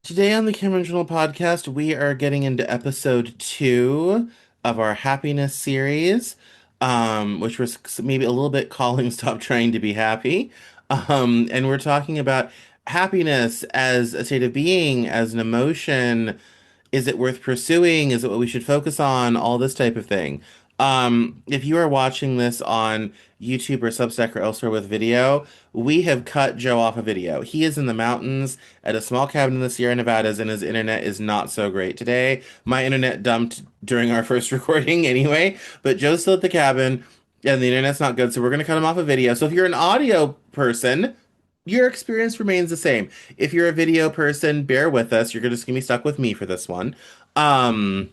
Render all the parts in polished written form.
Today on the Cameron Journal podcast, we are getting into episode two of our happiness series, which was maybe a little bit calling Stop Trying to Be Happy. And we're talking about happiness as a state of being, as an emotion. Is it worth pursuing? Is it what we should focus on? All this type of thing. If you are watching this on YouTube or Substack or elsewhere with video, we have cut Joe off a video. He is in the mountains at a small cabin in the Sierra Nevadas, and his internet is not so great today. My internet dumped during our first recording anyway, but Joe's still at the cabin, and the internet's not good, so we're gonna cut him off a video. So if you're an audio person, your experience remains the same. If you're a video person, bear with us. You're just gonna be stuck with me for this one. Um,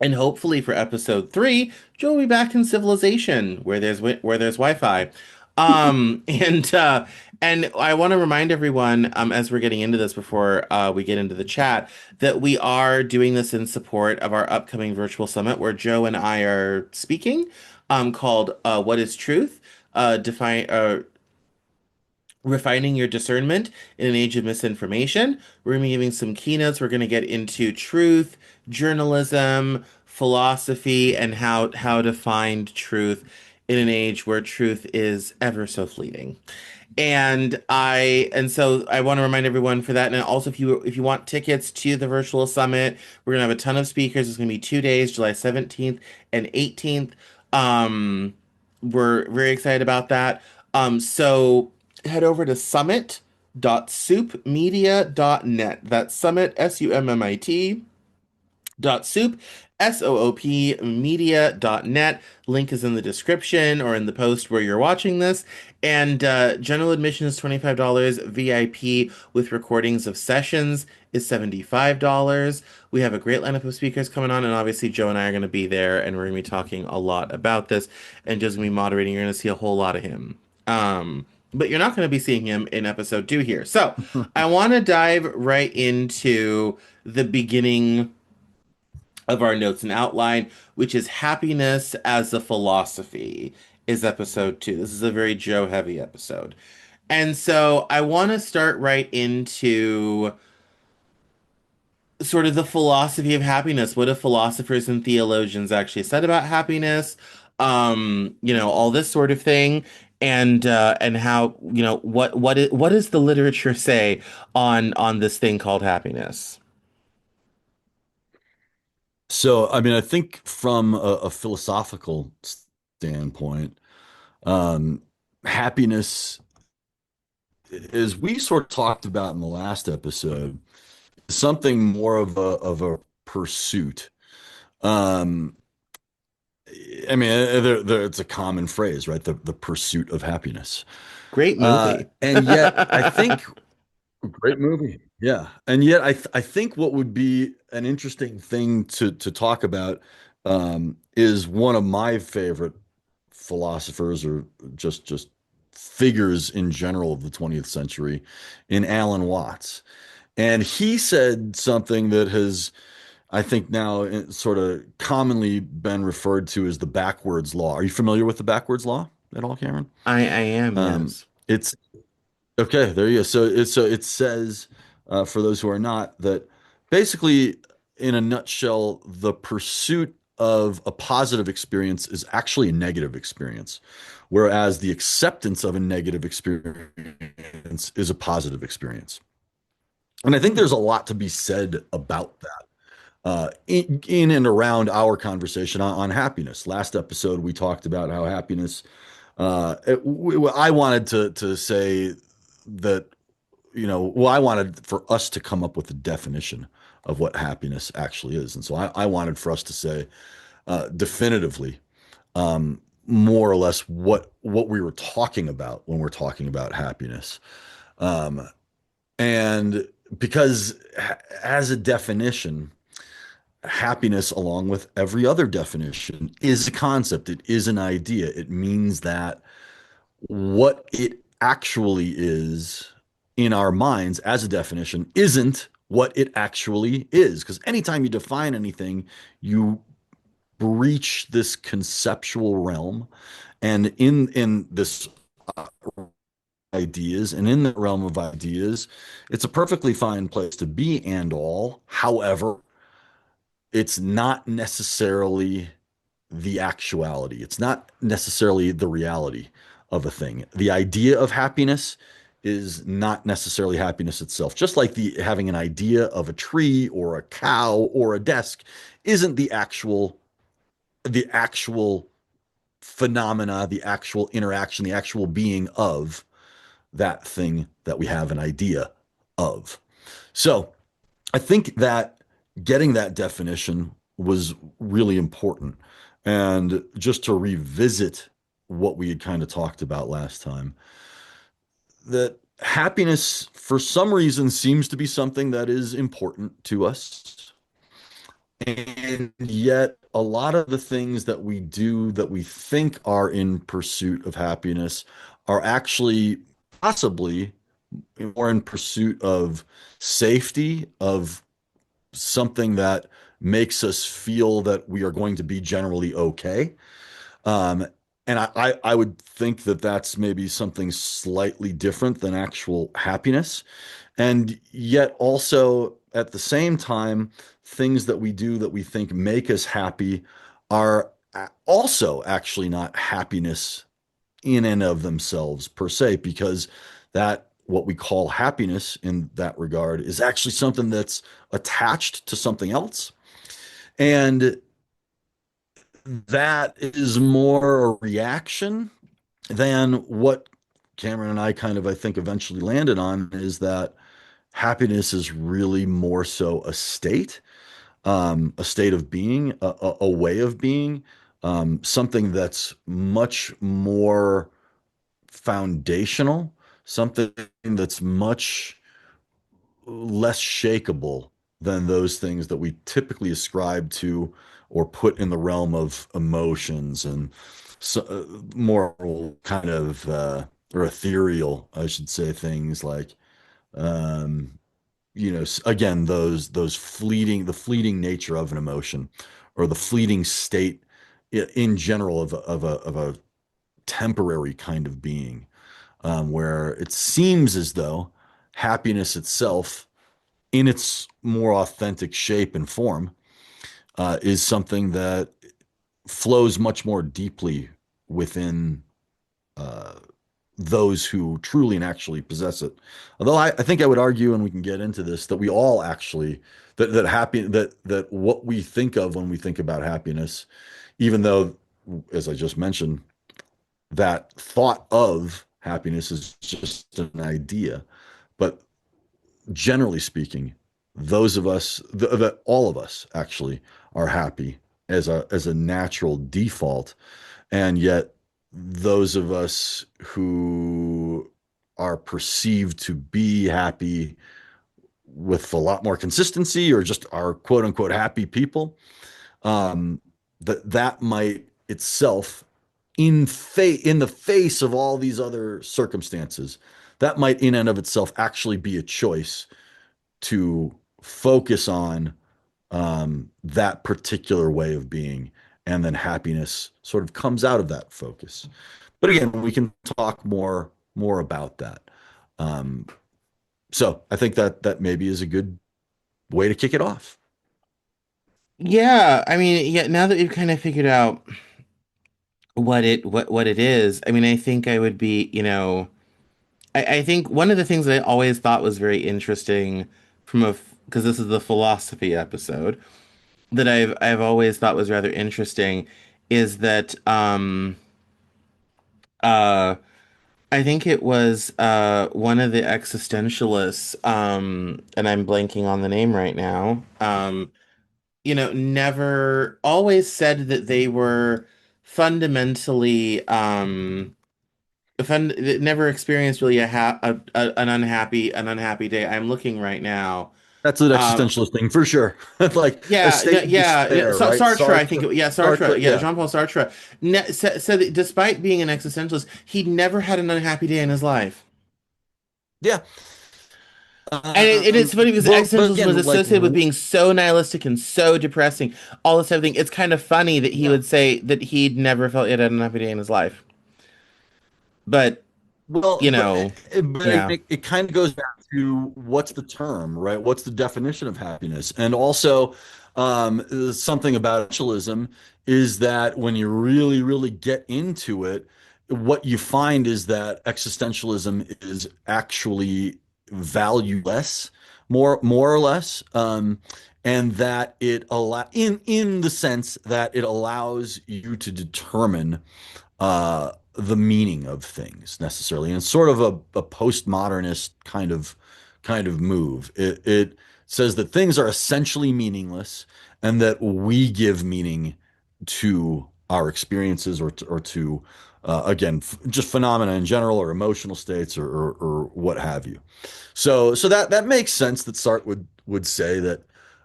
and hopefully for episode three, Joe will be back in civilization where there's Wi-Fi. And and I want to remind everyone, as we're getting into this before we get into the chat, that we are doing this in support of our upcoming virtual summit where Joe and I are speaking, called "What is Truth?" Define Refining your discernment in an age of misinformation. We're going to be giving some keynotes. We're going to get into truth, journalism, philosophy, and how to find truth in an age where truth is ever so fleeting. And so I want to remind everyone for that. And also if you want tickets to the virtual summit, we're gonna have a ton of speakers. It's gonna be 2 days, July 17th and 18th. We're very excited about that. So head over to summit.soupmedia.net. That's summit, SUMMIT dot soup soop media.net. Link is in the description or in the post where you're watching this. And general admission is $25. VIP with recordings of sessions is $75. We have a great lineup of speakers coming on, and obviously Joe and I are going to be there, and we're going to be talking a lot about this, and Joe's going to be moderating. You're going to see a whole lot of him. But you're not going to be seeing him in episode two here. So I want to dive right into the beginning of our notes and outline, which is happiness as a philosophy, is episode two. This is a very Joe heavy episode. And so I want to start right into sort of the philosophy of happiness. What do philosophers and theologians actually said about happiness? All this sort of thing. And how, what does the literature say on this thing called happiness? So, I mean, I think from a philosophical standpoint, um, happiness, as we sort of talked about in the last episode, is something more of a pursuit. Um, I mean, it's a common phrase, right? The pursuit of happiness. Great movie. And yet, I think great movie. Yeah. And yet I think what would be an interesting thing to talk about is one of my favorite philosophers or just figures in general of the 20th century in Alan Watts. And he said something that has, I think now sort of commonly been referred to as the backwards law. Are you familiar with the backwards law at all, Cameron? I am, Um, yes. it's Okay, there you go. So it says, for those who are not, that basically, in a nutshell, the pursuit of a positive experience is actually a negative experience, whereas the acceptance of a negative experience is a positive experience. And I think there's a lot to be said about that. In and around our conversation on happiness. Last episode, we talked about how happiness. I wanted to say that I wanted for us to come up with a definition of what happiness actually is. And so I wanted for us to say definitively, more or less what we were talking about when we're talking about happiness. Um, and because as a definition, happiness, along with every other definition, is a concept. It is an idea. It means that what it actually is in our minds as a definition isn't what it actually is. Because anytime you define anything, you breach this conceptual realm. And in this ideas, and in the realm of ideas, it's a perfectly fine place to be and all. However, it's not necessarily the actuality. It's not necessarily the reality of a thing. The idea of happiness is not necessarily happiness itself. Just like the having an idea of a tree or a cow or a desk isn't the actual phenomena, the actual interaction, the actual being of that thing that we have an idea of. So I think that getting that definition was really important. And just to revisit what we had kind of talked about last time, that happiness, for some reason, seems to be something that is important to us. And yet, a lot of the things that we do that we think are in pursuit of happiness are actually possibly more in pursuit of safety, of something that makes us feel that we are going to be generally okay. Um, and I would think that that's maybe something slightly different than actual happiness. And yet also at the same time, things that we do that we think make us happy are also actually not happiness in and of themselves per se, because that what we call happiness in that regard is actually something that's attached to something else. And that is more a reaction than what Cameron and I kind of, I think, eventually landed on is that happiness is really more so a state of being, a way of being, something that's much more foundational, something that's much less shakable than those things that we typically ascribe to or put in the realm of emotions and so, more kind of or ethereal, I should say, things like um, again, those the fleeting nature of an emotion or the fleeting state in general of a temporary kind of being, where it seems as though happiness itself, in its more authentic shape and form, is something that flows much more deeply within uh, those who truly and actually possess it. Although I think I would argue, and we can get into this, that we all actually that what we think of when we think about happiness, even though, as I just mentioned, that thought of happiness is just an idea, but generally speaking, those of us, that all of us actually are happy as a natural default, and yet those of us who are perceived to be happy with a lot more consistency or just are quote unquote happy people, um, that might itself in the face of all these other circumstances, that might in and of itself actually be a choice to focus on that particular way of being, and then happiness sort of comes out of that focus. But again, we can talk more about that. Um, so I think that maybe is a good way to kick it off. Yeah, I mean, yeah, now that you've kind of figured out what it is, I mean, I think I would be, I think one of the things that I always thought was very interesting from because this is the philosophy episode that I've always thought was rather interesting is that uh I think it was one of the existentialists, and I'm blanking on the name right now, never always said that they were fundamentally never experienced really an unhappy day. I'm looking right now. That's an Um, existentialist thing for sure. Like a yeah, no, state of yeah, yeah. despair, So, right? Sartre, I think, yeah, Sartre, Sartre, yeah, yeah. Jean-Paul Sartre said that despite being an existentialist, he never had an unhappy day in his life. Yeah. And it's funny because But existentialism was again, like, associated with being so nihilistic and so depressing, all this everything. It's kind of funny that he yeah, would say that he'd never felt he had an unhappy day in his life. But Well, you know, but yeah. it kind of goes back to what's the term, right? What's the definition of happiness? And also, something about essentialism is that when you really, really get into it, what you find is that existentialism is actually valueless, more or less, and that in the sense that it allows you to determine the meaning of things necessarily, and sort of a postmodernist kind of move. It says that things are essentially meaningless, and that we give meaning to our experiences or to again just phenomena in general or emotional states or what have you. So that makes sense that Sartre would say that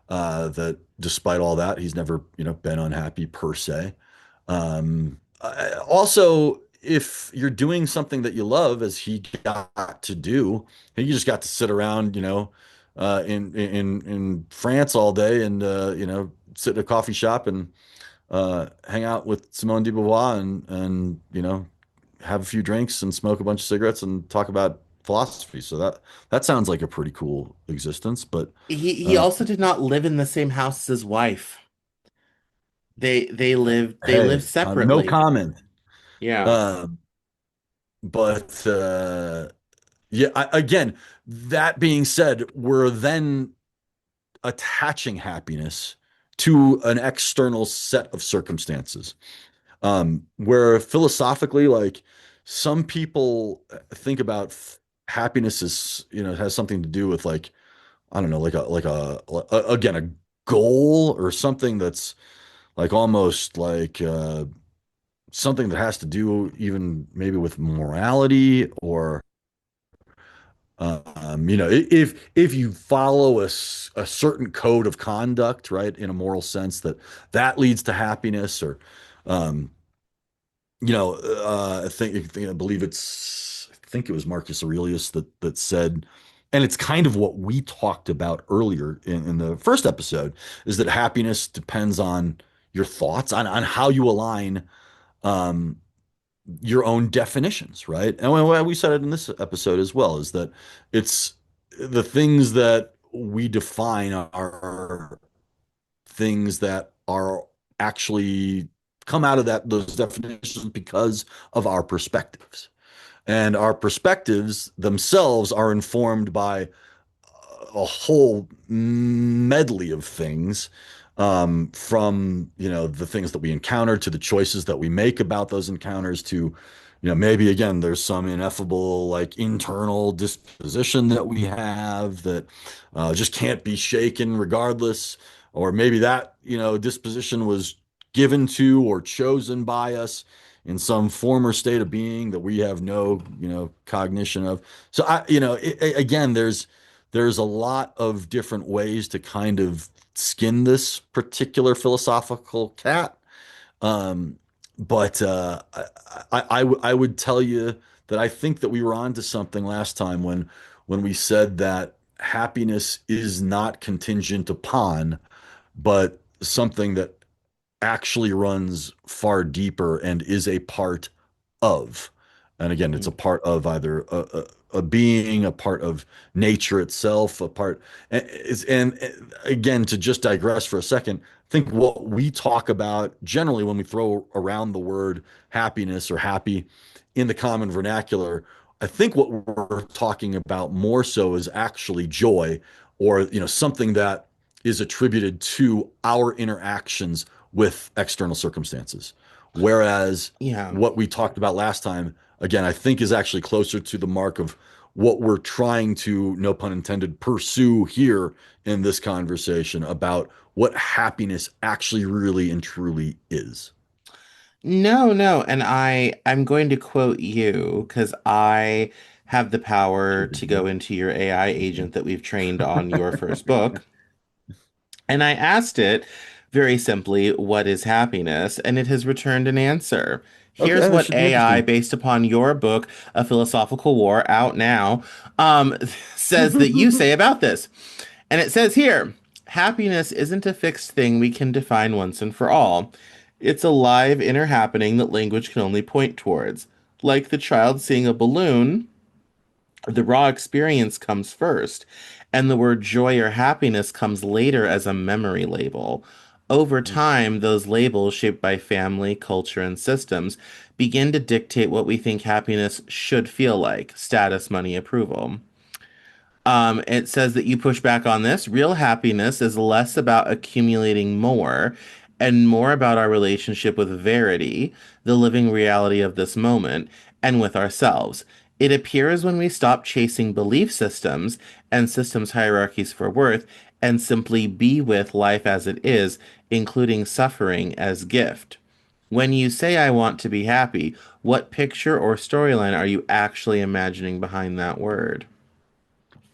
that despite all that, he's never been unhappy per se. Also, if you're doing something that you love, as he got to do, he just got to sit around, in France all day and sit in a coffee shop and hang out with Simone de Beauvoir and have a few drinks and smoke a bunch of cigarettes and talk about philosophy. So that sounds like a pretty cool existence. But He uh, also did not live in the same house as his wife. They lived hey, no separately. comment. Yeah. Uh, but yeah, again, that being said, we're then attaching happiness to an external set of circumstances. Where philosophically, like some people think about happiness as, has something to do with like, I don't know, again, a goal or something that's like almost like something that has to do even maybe with morality or if you follow a certain code of conduct, right, in a moral sense, that leads to happiness, or um, I believe I think it was Marcus Aurelius that said, and it's kind of what we talked about earlier in the first episode, is that happiness depends on your thoughts, on how you align um, your own definitions, right? And we said it in this episode as well, is that it's the things that we define are things that are actually come out of those definitions because of our perspectives. And our perspectives themselves are informed by a whole medley of things, from the things that we encounter to the choices that we make about those encounters to maybe again there's some ineffable like internal disposition that we have that just can't be shaken regardless, or maybe that disposition was given to or chosen by us in some former state of being that we have no cognition of. So again, there's a lot of different ways to kind of skin this particular philosophical cat. Um, but I would tell you that I think that we were on to something last time when we said that happiness is not contingent upon, but something that actually runs far deeper and is a part of. And again, it's a part of either a being, a part of nature itself, a part. And again, to just digress for a second, I think what we talk about generally when we throw around the word happiness or happy in the common vernacular, I think what we're talking about more so is actually joy, or something that is attributed to our interactions with external circumstances. Whereas Yeah. what we talked about last time, again, I think is actually closer to the mark of what we're trying to, no pun intended, pursue here in this conversation about what happiness actually really and truly is. No, no. And I'm going to quote you because I have the power to go into your AI agent that we've trained on your first book. And I asked it very simply, what is happiness? And it has returned an answer. Okay, Here's that what should be AI, interesting. based upon your book, A Philosophical War, out now, says that you say about this. And it says here, happiness isn't a fixed thing we can define once and for all. It's a live inner happening that language can only point towards. Like the child seeing a balloon, the raw experience comes first, and the word joy or happiness comes later as a memory label. Over time, those labels, shaped by family, culture, and systems, begin to dictate what we think happiness should feel like: status, money, approval. It says that you push back on this. Real happiness is less about accumulating more and more about our relationship with verity, the living reality of this moment, and with ourselves. It appears when we stop chasing belief systems and systems hierarchies for worth and simply be with life as it is, including suffering as gift. When you say, I want to be happy, what picture or storyline are you actually imagining behind that word?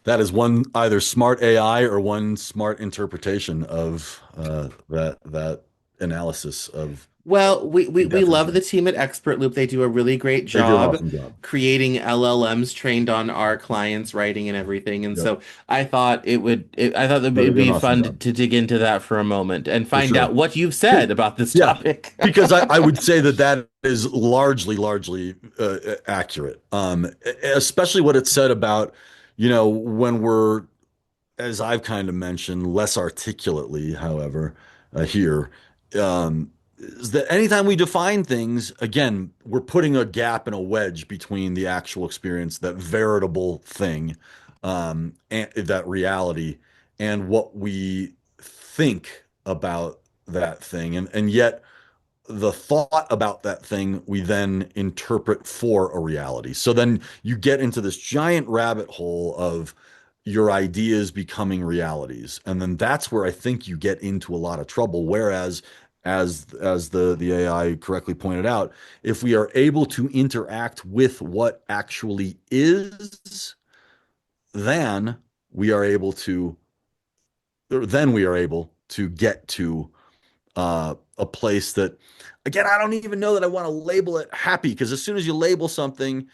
That is one either smart AI or one smart interpretation of that analysis of Well, we love indefinitely. the team at Expert Loop. They do a really great They do an job awesome job. creating LLMs trained on our clients' writing and everything. And Yep. so I thought that No, they it'd do an be awesome fun job to dig into that for a moment and for find sure. out what you've said about this Yeah, topic. because I would say that that is largely accurate. Especially what it said about, when we're, as I've kind of mentioned, less articulately, however, here, is that anytime we define things, again, we're putting a gap and a wedge between the actual experience, that veritable thing, and that reality, and what we think about that thing. And yet, the thought about that thing we then interpret for a reality. So then you get into this giant rabbit hole of your ideas becoming realities. And then that's where I think you get into a lot of trouble. Whereas, as the AI correctly pointed out, if we are able to interact with what actually is, then we are able to get to a place that, again, I don't even know that I want to label it happy, because as soon as you label something,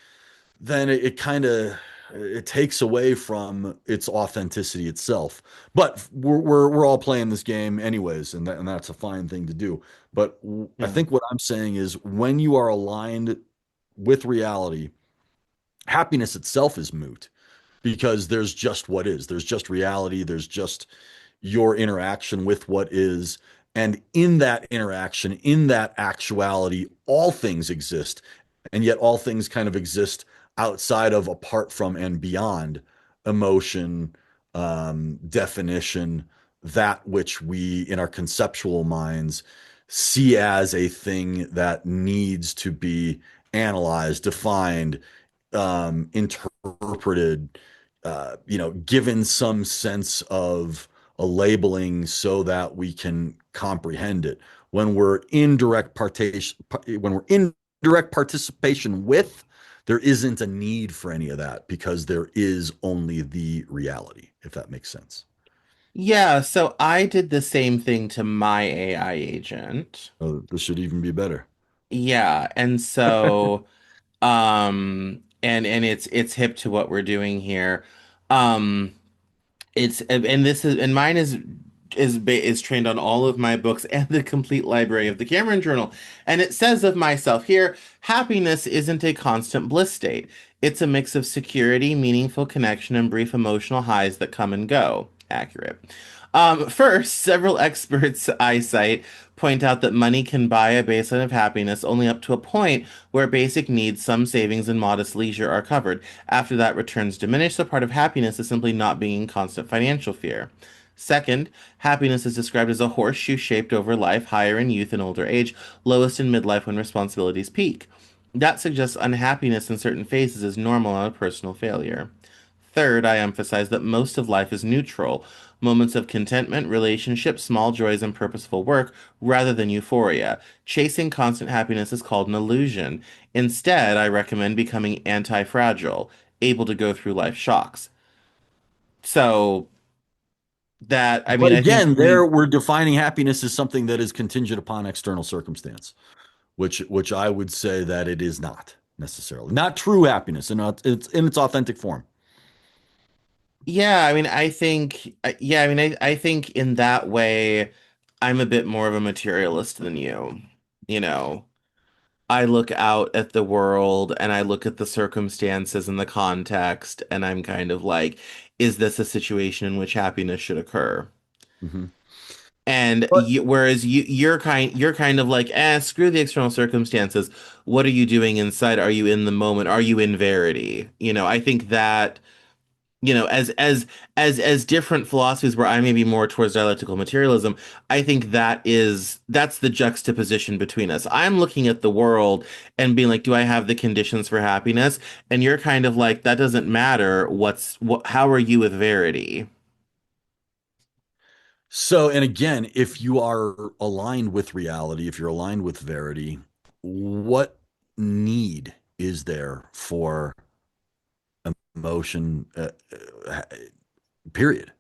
then it kind of it takes away from its authenticity itself. But we're all playing this game anyways, and that's a fine thing to do. But I Yeah. think what I'm saying is, when you are aligned with reality, happiness itself is moot, because there's just what is. There's just reality. There's just your interaction with what is. And in that interaction, in that actuality, all things exist. And yet all things kind of exist outside of, apart from, and beyond emotion, definition, that which we in our conceptual minds see as a thing that needs to be analyzed, defined, interpreted, given some sense of a labeling so that we can comprehend it. When we're in direct participation, with, there isn't a need for any of that, because there is only the reality, if that makes sense. Yeah, so I did the same thing to my AI agent. This should even be better. Yeah, and so and it's hip to what we're doing here. Um It's and this is and mine is trained on all of my books and the complete library of the Cameron Journal. And it says of myself here, happiness isn't a constant bliss state. It's a mix of security, meaningful connection, and brief emotional highs that come and go. Accurate. First, several experts I cite point out that money can buy a baseline of happiness only up to a point where basic needs, some savings, and modest leisure are covered. After that, returns diminish. The part of happiness is simply not being in constant financial fear. Second, happiness is described as a horseshoe shaped over life, higher in youth and older age, lowest in midlife when responsibilities peak. That suggests unhappiness in certain phases is normal and a personal failure. Third, I emphasize that most of life is neutral, moments of contentment, relationships, small joys, and purposeful work, rather than euphoria. Chasing constant happiness is called an illusion. Instead, I recommend becoming anti-fragile, able to go through life shocks. So I But mean, I think again, there we, we're defining happiness as something that is contingent upon external circumstance, which I would say that it is not necessarily. Not true happiness, and it's in its authentic form. yeah, I mean, I think in that way, I'm a bit more of a materialist than you, you know. I look out at the world and I look at the circumstances and the context, and I'm kind of like, is this a situation in which happiness should occur? Hmm. And But whereas you're kind of like, screw the external circumstances. What are you doing inside? Are you in the moment? Are you in verity? I think that, as different philosophies where I may be more towards dialectical materialism, I think that's the juxtaposition between us. I'm looking at the world and being like, do I have the conditions for happiness? And you're kind of like, that doesn't matter. How are you with verity? so, and again, if you are aligned with reality, if you're aligned with verity, what need is there for emotion, period?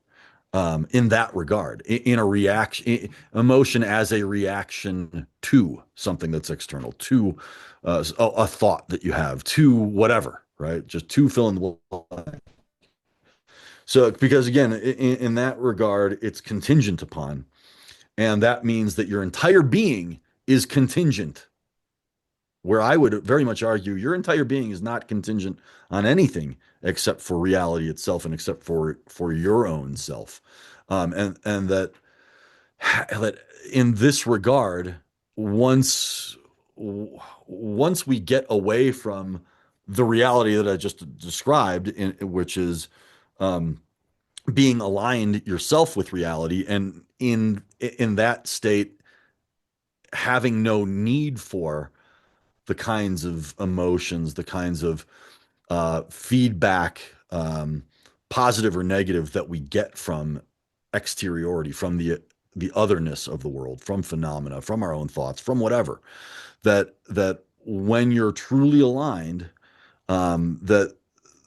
In that regard, in a reaction, emotion as a reaction to something that's external, to a thought that you have, to whatever, right? Just to fill in the blank. So, because again, in that regard, it's contingent upon, and that means that your entire being is contingent. Where I would very much argue your entire being is not contingent on anything except for reality itself and except for your own self. And that in this regard, once once we get away from the reality that I just described, which is um, being aligned yourself with reality, and in that state, having no need for the kinds of emotions, the kinds of feedback, positive or negative, that we get from exteriority, from the otherness of the world, from phenomena, from our own thoughts, from whatever. That when you're truly aligned, that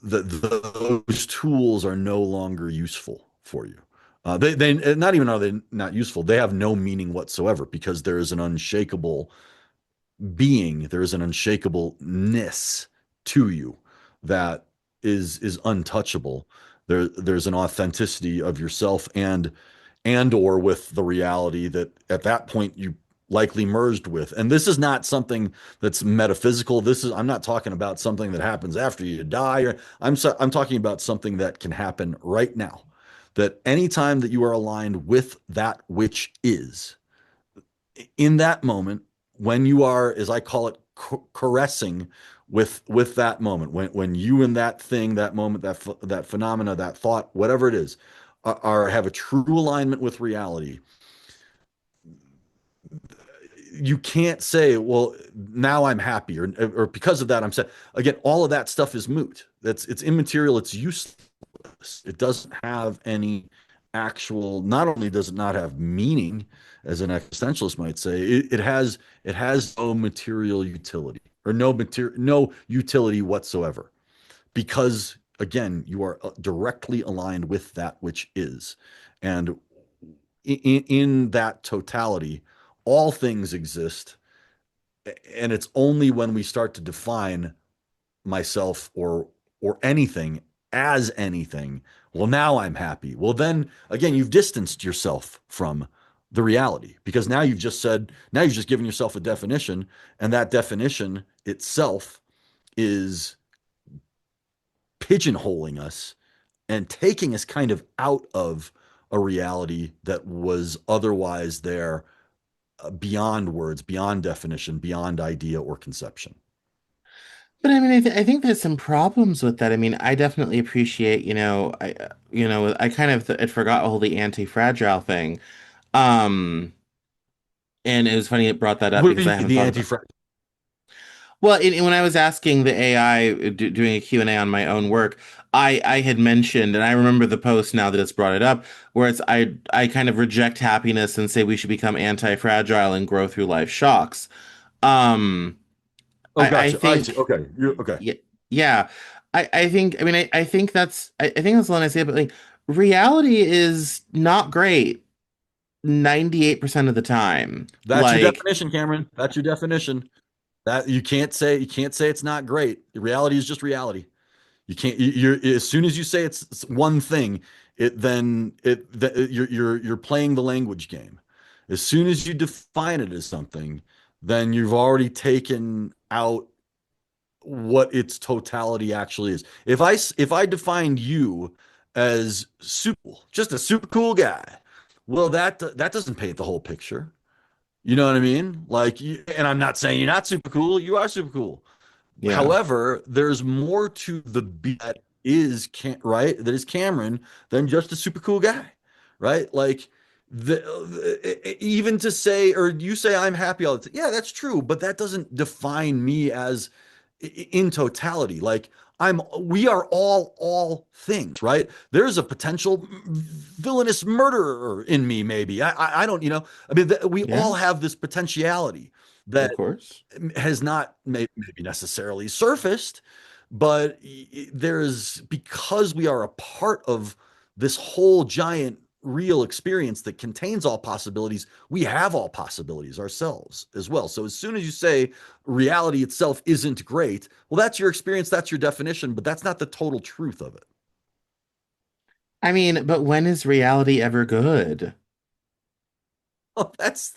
those tools are no longer useful for you. They not even are they not useful. They have no meaning whatsoever because there is an unshakable being, there is an unshakableness to you that is untouchable. There's an authenticity of yourself and or with the reality that at that point you likely merged with. And this is not something that's metaphysical. I'm not talking about something that happens after you die. I'm talking about something that can happen right now. That anytime that you are aligned with that which is, in that moment, when you are, as I call it, caressing with that moment, when you and that thing, that moment, that phenomena, that thought, whatever it is, are have a true alignment with reality, you can't say, well, now I'm happy, or because of that I'm sad. Again, all of that stuff is moot. It's immaterial, it's useless. It doesn't have any actual, not only does it not have meaning, as an existentialist might say, it has no material utility, or no utility whatsoever, because again, you are directly aligned with that which is. And in that totality, all things exist. And it's only when we start to define myself or anything as anything, well, now I'm happy. Well, then again, you've distanced yourself from the reality, because now you've just given yourself a definition, and that definition itself is pigeonholing us and taking us kind of out of a reality that was otherwise there, beyond words, beyond definition, beyond idea or conception. But I mean, I think there's some problems with that. I mean, I definitely appreciate, I kind of had forgot all the anti-fragile thing. Um, and it was funny it brought that up What do because you I mean, haven't the thought about. anti-fragile? Well, when I was asking the AI, doing a Q&A on my own work, I had mentioned, and I remember the post now that it's brought it up, where I kind of reject happiness and say we should become anti-fragile and grow through life shocks. Um, Oh, I gotcha. I see. think, Okay. You okay? yeah, yeah. I think I think that's the line I say, but like reality is not great 98% of the time. That's your Like, definition, Cameron. That's your definition. That you can't say it's not great. Reality is just reality. You can't you're as soon as you say it's one thing, you're playing the language game. As soon as you define it as something, then you've already taken out what its totality actually is. If I defined you as super cool, just a super cool guy, well, that doesn't paint the whole picture. You know what I mean? Like, and I'm not saying you're not super cool. You are super cool. Yeah. However, there's more to the beat that is right, that is Cameron, than just a super cool guy, right? Like even to say, or you say I'm happy all the time. Yeah, that's true, but that doesn't define me as in totality. Like we are all things, right? There's a potential villainous murderer in me, maybe. I don't, I mean, we Yeah, all have this potentiality of that course. has not maybe necessarily surfaced, but there's because we are a part of this whole giant real experience that contains all possibilities, we have all possibilities ourselves as well. So as soon as you say reality itself isn't great, well, that's your experience, that's your definition, but that's not the total truth of it. I mean, but when is reality ever good? Oh, that's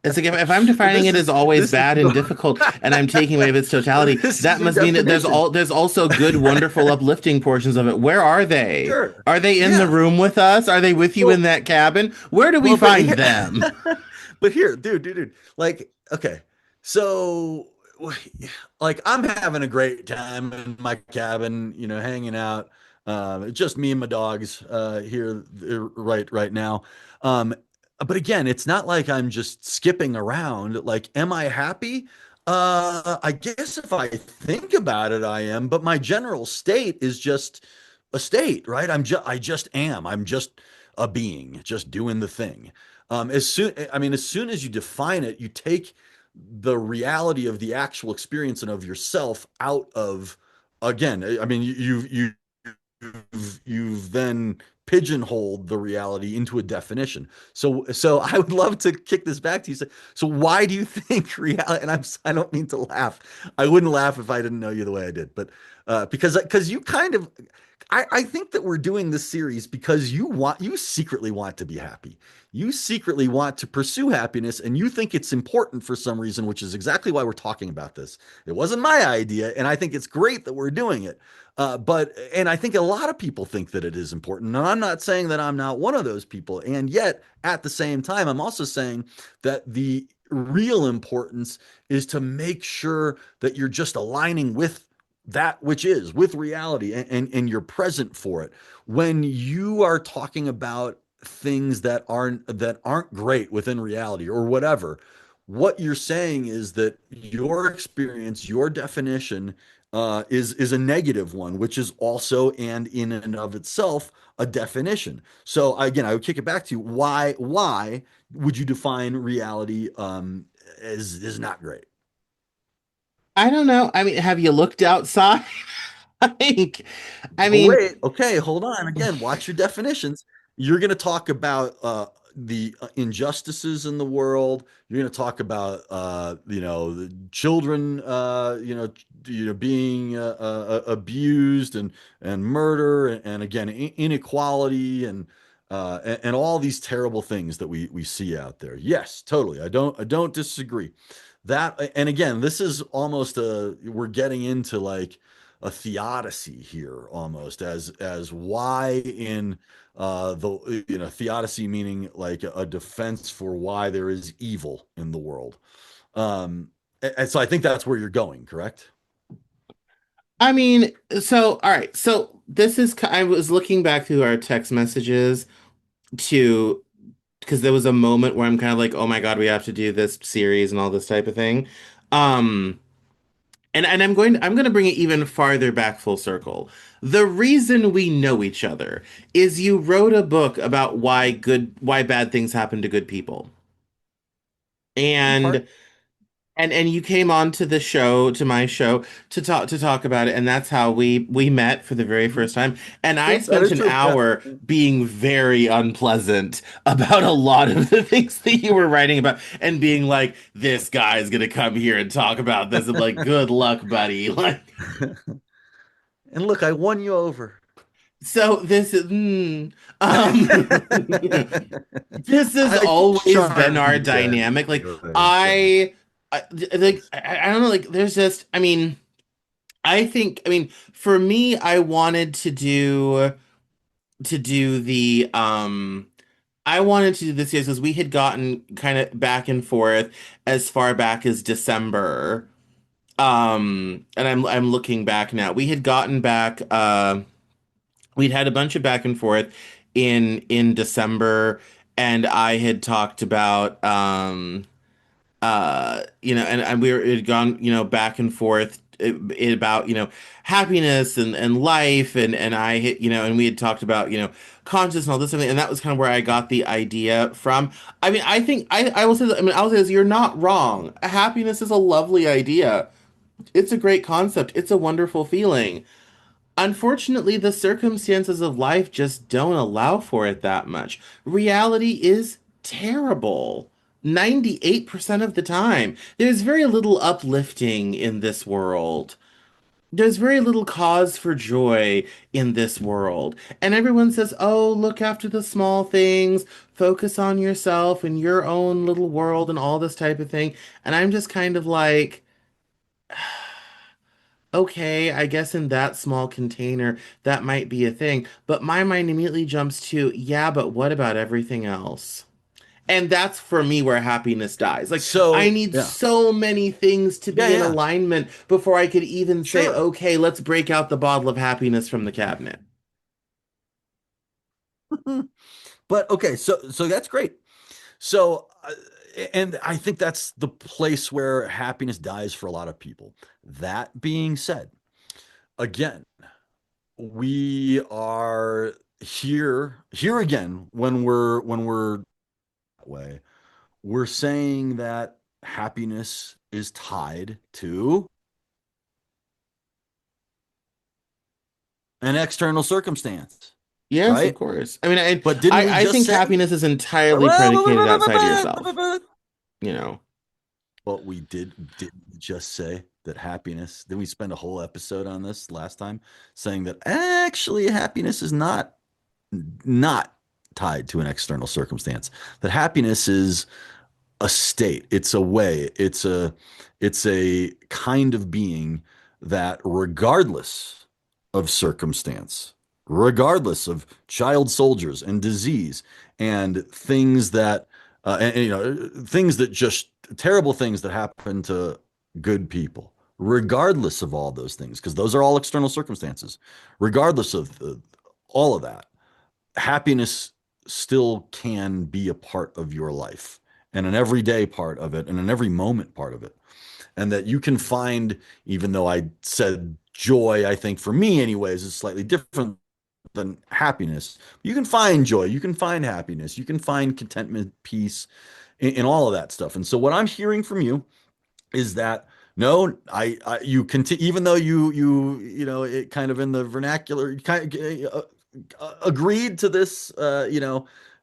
It's like if I'm defining this it as is always this is bad and difficult and I'm taking away of its totality, this is that your must mean that definition. there's also good, wonderful, uplifting portions of it. Where are they? Sure. Are they in the Yeah. room with us? Are they with you in Well, that cabin? Where do we Well, but find here, them? but here, dude, like, okay, so, like, I'm having a great time in my cabin, hanging out. Just me and my dogs here, right now. Um, but again, it's not like I'm just skipping around. Like, am I happy? I guess if I think about it, I am. But my general state is just a state, right? I just am. I'm just a being just doing the thing. As soon as you define it, you take the reality of the actual experience and of yourself out of, again, I mean, you've then pigeonholed the reality into a definition. So I would love to kick this back to you. So why do you think reality? And I don't mean to laugh. I wouldn't laugh if I didn't know you the way I did, but because you kind of, I think that we're doing this series because you secretly want to be happy. You secretly want to pursue happiness, and you think it's important for some reason, which is exactly why we're talking about this. It wasn't my idea, and I think it's great that we're doing it. And I think a lot of people think that it is important. And I'm not saying that I'm not one of those people. And yet, at the same time, I'm also saying that the real importance is to make sure that you're just aligning with that which is with reality, and you're present for it when you are talking about things that aren't great within reality or whatever. What you're saying is that your experience, your definition, is a negative one, which is also, and in and of itself, a definition. So again, I would kick it back to you. Why would you define reality as not great? I don't know. I mean, have you looked outside? Like, I But mean, wait, okay, hold on. Again, watch your definitions. You're going to talk about the injustices in the world. You're going to talk about the children being abused, and murder, and again inequality, and all these terrible things that we see out there. Yes, totally. I don't disagree. That, and again, this is almost we're getting into like a theodicy here, almost as why in the theodicy, meaning like a defense for why there is evil in the world. And so I think that's where you're going, correct? I mean, so all right. So this is I was looking back through our text messages to because there was a moment where I'm kind of like, oh my God, we have to do this series and all this type of thing. Um, and I'm going to bring it even farther back full circle. The reason we know each other is you wrote a book about why bad things happen to good people. In And part. and you came on to the show, to my show, to talk about it, and that's how we met for the very Mhm. first time. And I True. That spent is an true. Yeah. hour being very unpleasant about a lot of the things that you were writing about, and being like, "This guy's gonna come here and talk about this." I'm like, "Good luck, buddy." Like, And look, I won you over. So this is this has I think it's always been our trying to dynamic. Like good, good. I like I don't know. Like there's just I mean I mean for me I wanted to do the I wanted to do this year because we had gotten kind of back and forth as far back as December. And I'm looking back now. We had gotten back we'd had a bunch of back and forth in December, and I had talked about and we were it had gone, back and forth about, happiness and life and I hit, and we had talked about, conscious and all this and that was kind of where I got the idea from. I mean, I think I will say that, I mean, I'll say this, you're not wrong. Happiness is a lovely idea. It's a great concept. It's a wonderful feeling. Unfortunately, the circumstances of life just don't allow for it that much. Reality is terrible. 98% of the time. There's very little uplifting in this world. There's very little cause for joy in this world. And everyone says, oh, look after the small things, focus on yourself and your own little world and all this type of thing. And I'm just kind of like, okay, I guess in that small container, that might be a thing. But my mind immediately jumps to, yeah, but what about everything else? And that's for me where happiness dies. Like, I So, need yeah. so many things to Yeah, be in yeah. alignment before I could even say, Sure. okay, let's break out the bottle of happiness from the cabinet. But okay, so that's great. So, and I think that's the place where happiness dies for a lot of people. That being said, again, we are here again when we're that way. We're saying that happiness is tied to an external circumstance, Yes, of right? course. I mean, But didn't we I just think say? happiness is entirely predicated outside of yourself, you know? Well, we did we just say that happiness, did we spend a whole episode on this last time saying that actually happiness is not tied to an external circumstance. That happiness is a state, it's a way, it's a kind of being that regardless of circumstance, regardless of child soldiers and disease and things that things that just terrible things that happen to good people, regardless of all those things, because those are all external circumstances, regardless of all of that, happiness still can be a part of your life and an everyday part of it and an every moment part of it. And that you can find, even though I said joy, I think for me, anyways, is slightly different than happiness. You can find joy, you can find happiness, you can find contentment, peace in all of that stuff. And so, what I'm hearing from you is that no, you continue, even though it kind of in the vernacular, you kind of agreed to this,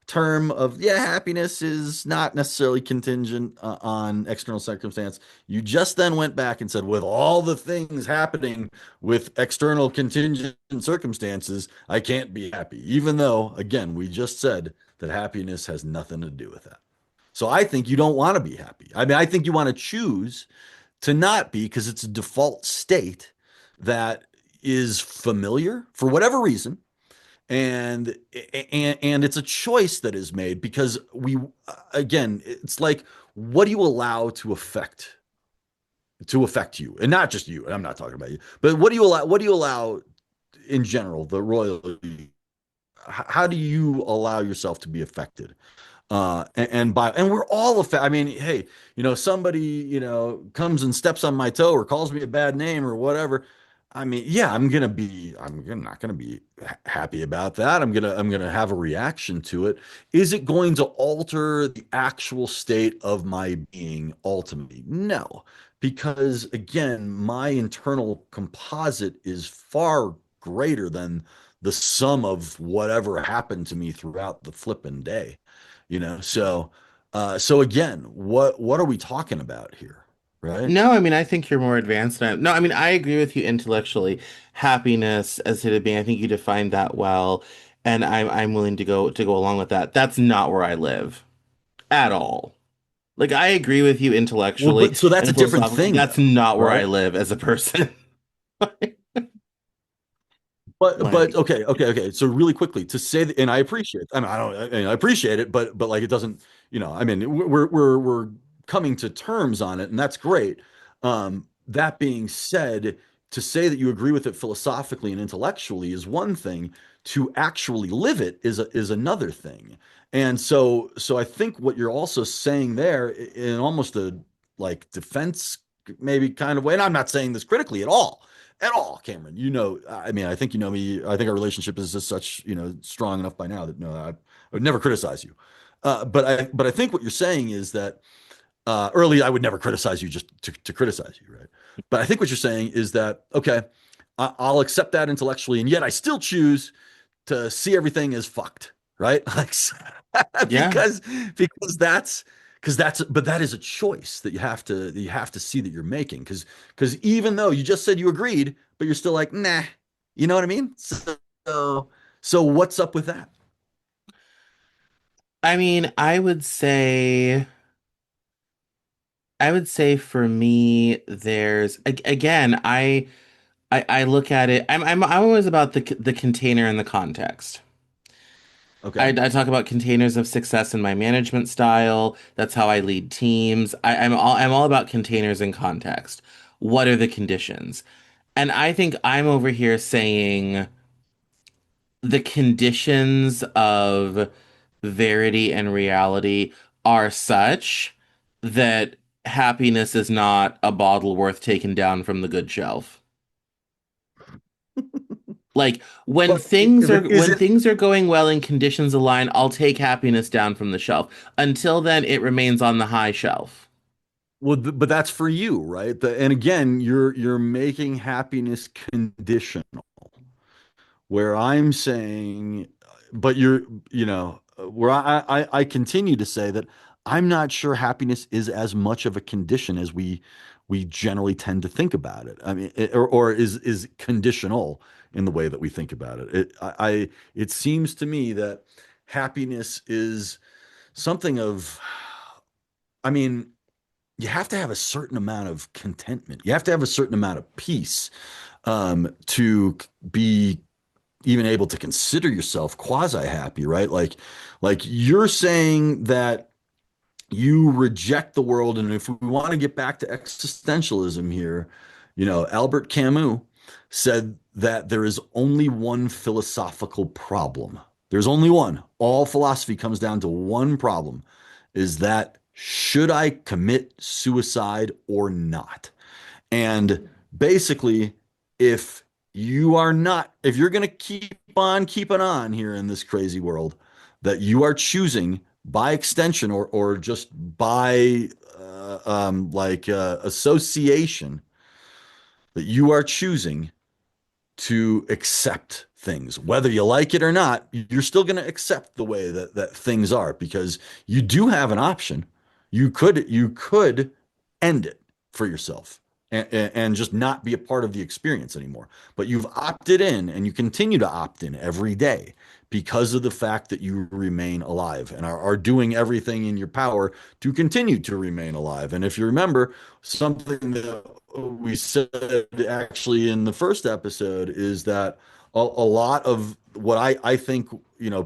term of, yeah, happiness is not necessarily contingent on external circumstance. You just then went back and said, with all the things happening with external contingent circumstances, I can't be happy, even though, again, we just said that happiness has nothing to do with that. So I think you don't want to be happy. I mean, I think you want to choose to not be because it's a default state that is familiar for whatever reason, and and it's a choice that is made because we, again, it's like, what do you allow to affect you, and not just you, and I'm not talking about you, but what do you allow in general, the royal, how do you allow yourself to be affected, and we're all affected. I mean, hey, somebody, comes and steps on my toe or calls me a bad name or whatever. I mean, yeah, not gonna be happy about that. I'm gonna have a reaction to it. Is it going to alter the actual state of my being ultimately? No, because again, my internal composite is far greater than the sum of whatever happened to me throughout the flipping day. So again, what are we talking about here? right? No, I mean, I think you're more advanced than no, I mean, I agree with you intellectually. Happiness as it being, I think you defined that well, and I'm willing to go along with that. That's not where I live at all. Like I agree with you Well, intellectually but so that's a and different philosophically. thing That's though, not where I right? live as a person. But Like, okay. So really quickly to say that, and I appreciate. I mean, I appreciate it, but like it doesn't. I mean, we're coming to terms on it, and that's great. That being said, to say that you agree with it philosophically and intellectually is one thing. To actually live it is another thing. And so I think what you're also saying there in almost a like defense maybe kind of way, and I'm not saying this critically at all, Cameron. I mean, I think you know me. I think our relationship is just such, strong enough by now that no, I would never criticize you. But I think what you're saying is that early I would never criticize you just to criticize you, right? But I think what you're saying is that okay, I'll accept that intellectually, and yet I still choose to see everything as fucked, right? Like yeah. because but that is a choice that you have to see that you're making because even though you just said you agreed, but you're still like, nah, you know what I mean? So what's up with that? I mean, I would say for me, again, I look at it. I'm always about the container and the context. Okay. I talk about containers of success in my management style. That's how I lead teams. I'm all about containers and context. What are the conditions? And I think I'm over here saying the conditions of verity and reality are such that happiness is not a bottle worth taken down from the good shelf. Like But is when it things are going well and conditions align, I'll take happiness down from the shelf. Until then, it remains on the high shelf. well, but that's for you, right? And again, you're making happiness conditional. Where I'm saying, but where I continue to say that I'm not sure happiness is as much of a condition as we generally tend to think about it. I mean, or is conditional in the way that we think about it. It seems to me that happiness is something of, I mean, you have to have a certain amount of contentment. You have to have a certain amount of peace to be even able to consider yourself quasi happy, right? Like you're saying that you reject the world, and if we want to get back to existentialism here, Albert Camus said that there is only one philosophical problem. There's only one. All philosophy comes down to one problem, is that should I commit suicide or not? And basically, if if you're going to keep on keeping on here in this crazy world, that you are choosing by extension or just by association, that you are choosing to accept things. Whether you like it or not, you're still going to accept the way that things are because you do have an option. You could end it for yourself and just not be a part of the experience anymore. But you've opted in and you continue to opt in every day because of the fact that you remain alive and are doing everything in your power to continue to remain alive. And if you remember, something that we said actually in the first episode is that a lot of what I think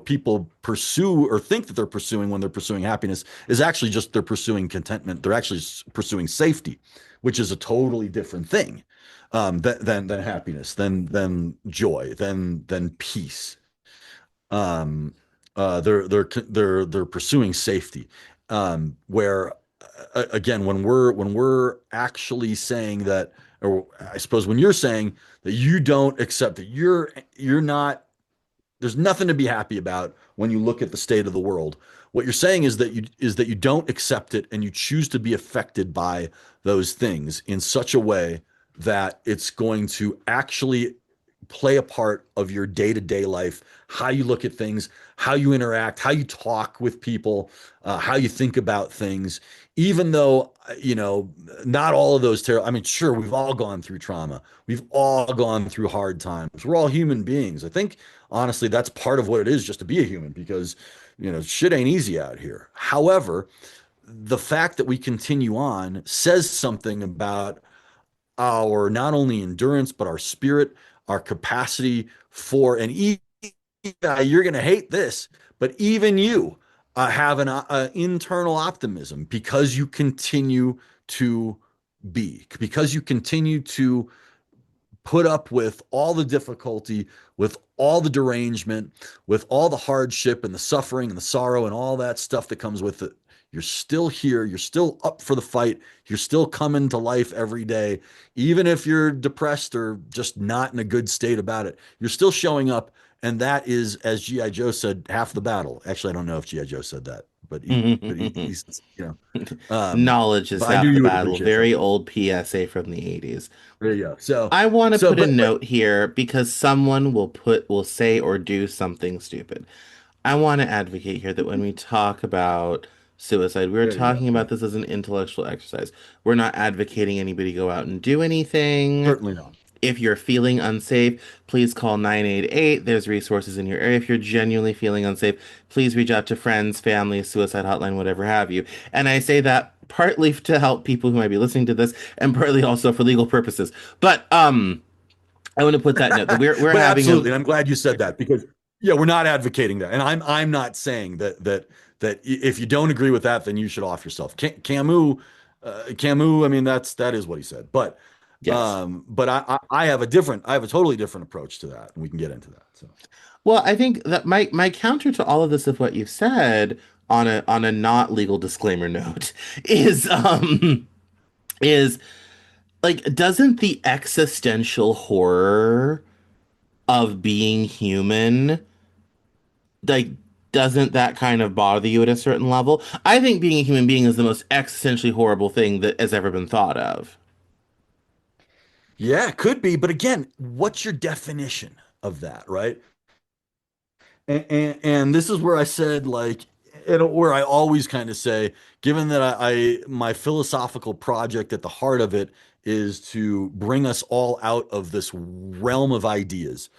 people pursue or think that they're pursuing when they're pursuing happiness is actually just they're pursuing contentment. They're actually pursuing safety, which is a totally different thing than happiness, than joy, than peace. Um, they're pursuing safety. Where again, when we're actually saying that, or I suppose when you're saying that you don't accept that you're not, there's nothing to be happy about when you look at the state of the world. What you're saying is that you don't accept it and you choose to be affected by those things in such a way that it's going to actually play a part of your day-to-day life, how you look at things, how you interact, how you talk with people, how you think about things. Even though, not all of those terrible, I mean, sure, we've all gone through trauma. We've all gone through hard times. We're all human beings. I think, honestly, that's part of what it is just to be a human because, shit ain't easy out here. However, the fact that we continue on says something about our not only endurance, but our spirit, our capacity for, and you're going to hate this, but even you have an internal optimism because you continue to because you continue to put up with all the difficulty, with all the derangement, with all the hardship and the suffering and the sorrow and all that stuff that comes with it. You're still here. You're still up for the fight. You're still coming to life every day. Even if you're depressed or just not in a good state about it, you're still showing up. And that is, as G.I. Joe said, half the battle. Actually, I don't know if G.I. Joe said that, but Knowledge is but I half knew the you would battle. appreciate that. Very old PSA from the 80s. There you go. I want to put a But note here because someone will say or do something stupid. I want to advocate here that when we talk about suicide, we're there you go. talking Yeah, about this as an intellectual exercise. We're not advocating anybody go out and do anything. certainly not. If you're feeling unsafe, please call 988. There's resources in your area. If you're genuinely feeling unsafe, please reach out to friends, family, suicide hotline, whatever have you. And I say that partly to help people who might be listening to this and partly also for legal purposes. But I want to put that note that we're But having a absolutely, and I'm glad you said that because yeah, we're not advocating that, and I'm not saying that if you don't agree with that, then you should off yourself. Camus, I mean that is what he said, yes. but I have a totally different approach to that, and we can get into that. So Well, I think that my counter to all of this of what you've said on a not legal disclaimer note is like doesn't the existential horror of being human like doesn't that kind of bother you at a certain level? I think being a human being is the most existentially horrible thing that has ever been thought of. yeah, it could be, but again, what's your definition of that, right? And this is where I said like where I always kind of say, given that my philosophical project at the heart of it is to bring us all out of this realm of ideas.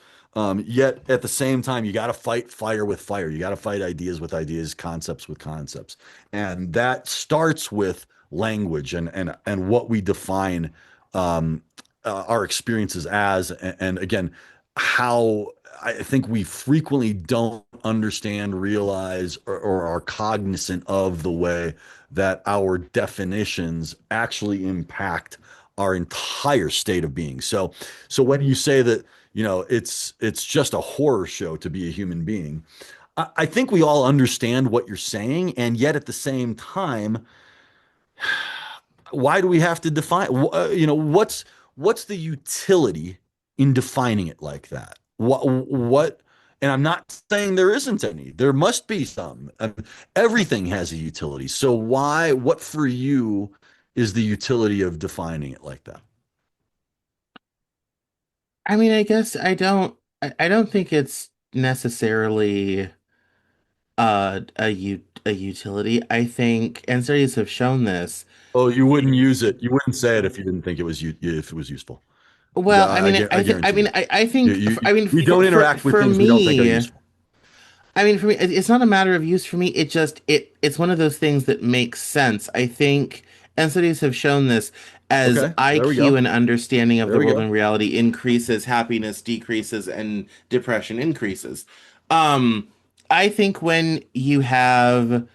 Yet at the same time, you got to fight fire with fire. You got to fight ideas with ideas, concepts with concepts, and that starts with language and what we define our experiences as, and again, how I think we frequently don't understand, realize, or are cognizant of the way that our definitions actually impact our entire state of being. So when you say that, it's just a horror show to be a human being, I think we all understand what you're saying, and yet at the same time, why do we have to define what's the utility in defining it like that? What and I'm not saying there isn't any. There must be some. Everything has a utility. So what for you is the utility of defining it like that? I mean, I guess I don't think it's necessarily a utility. I think, and studies have shown this. Oh, you wouldn't use it. You wouldn't say it if you didn't think it was useful. Well, I mean, I I guarantee mean, you. I think, I mean, We don't interact with for things we don't think are me, useful. I mean, for me, it's not a matter of use for me. It's one of those things that makes sense. I think, and studies have shown this as Okay, there we IQ go. and understanding of There the we world go. and reality increases, happiness decreases, and depression increases. Um, I think when you have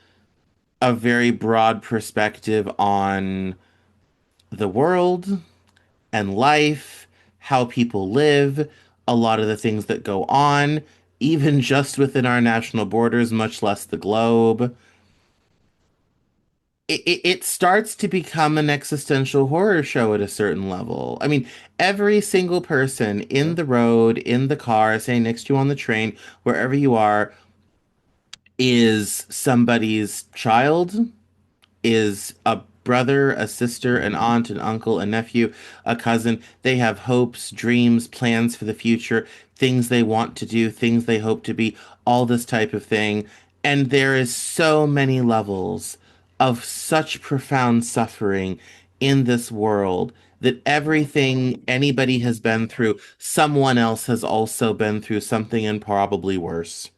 a very broad perspective on the world and life, how people live, a lot of the things that go on, even just within our national borders, much less the globe. It starts to become an existential horror show at a certain level. I mean, every single person in Yeah. the road, in the car, say next to you on the train, wherever you are, is somebody's child, is a brother, a sister, an aunt, an uncle, a nephew, a cousin. They have hopes, dreams, plans for the future, things they want to do, things they hope to be, all this type of thing. And there is so many levels of such profound suffering in this world that everything anybody has been through, someone else has also been through something and probably worse.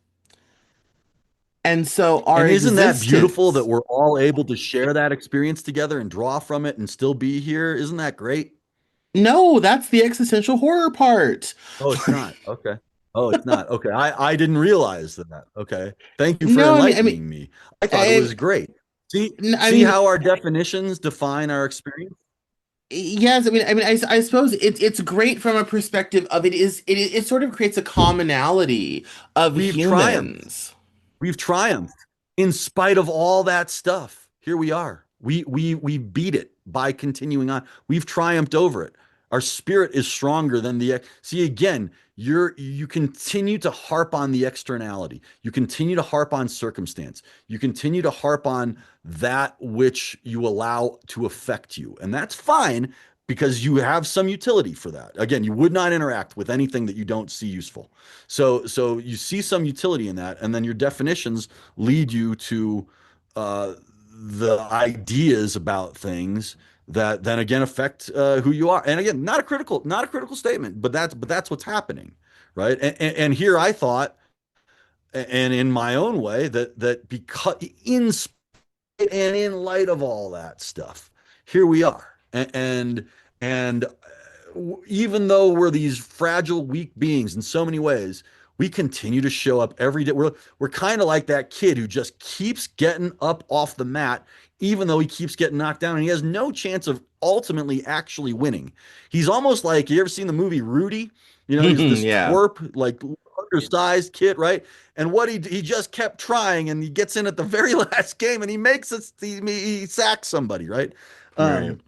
And so our And isn't that beautiful that existence, we're all able to share that experience together and draw from it and still be here? Isn't that great? no, that's the existential horror part. Oh, it's not. Okay. Oh, it's not. Okay. I didn't realize that. Okay. Thank you for No, enlightening me. I thought it I, was great. I See mean, how our definitions define our experience? yes, I suppose it's great from a perspective of it sort of creates a commonality of We've triumphed. humans. We've triumphed in spite of all that stuff. Here we are. We beat it by continuing on. We've triumphed over it. Our spirit is stronger than the see again. You continue to harp on the externality. You continue to harp on circumstance. You continue to harp on that which you allow to affect you, and that's fine because you have some utility for that. Again, you would not interact with anything that you don't see useful. So you see some utility in that, and then your definitions lead you to uh, the ideas about things that then again affect who you are. And again, not a critical statement, but that's what's happening, right? And here I thought, and in my own way, that because in and in light of all that stuff, here we are, and even though we're these fragile, weak beings in so many ways, we continue to show up every day. We're kind of like that kid who just keeps getting up off the mat, even though he keeps getting knocked down, and he has no chance of ultimately actually winning. He's almost like, you ever seen the movie Rudy? You know, he's this Yeah, twerp, like undersized kid, right? And what he just kept trying, and he gets in at the very last game, and he makes it. He sacks somebody, right? right. Um,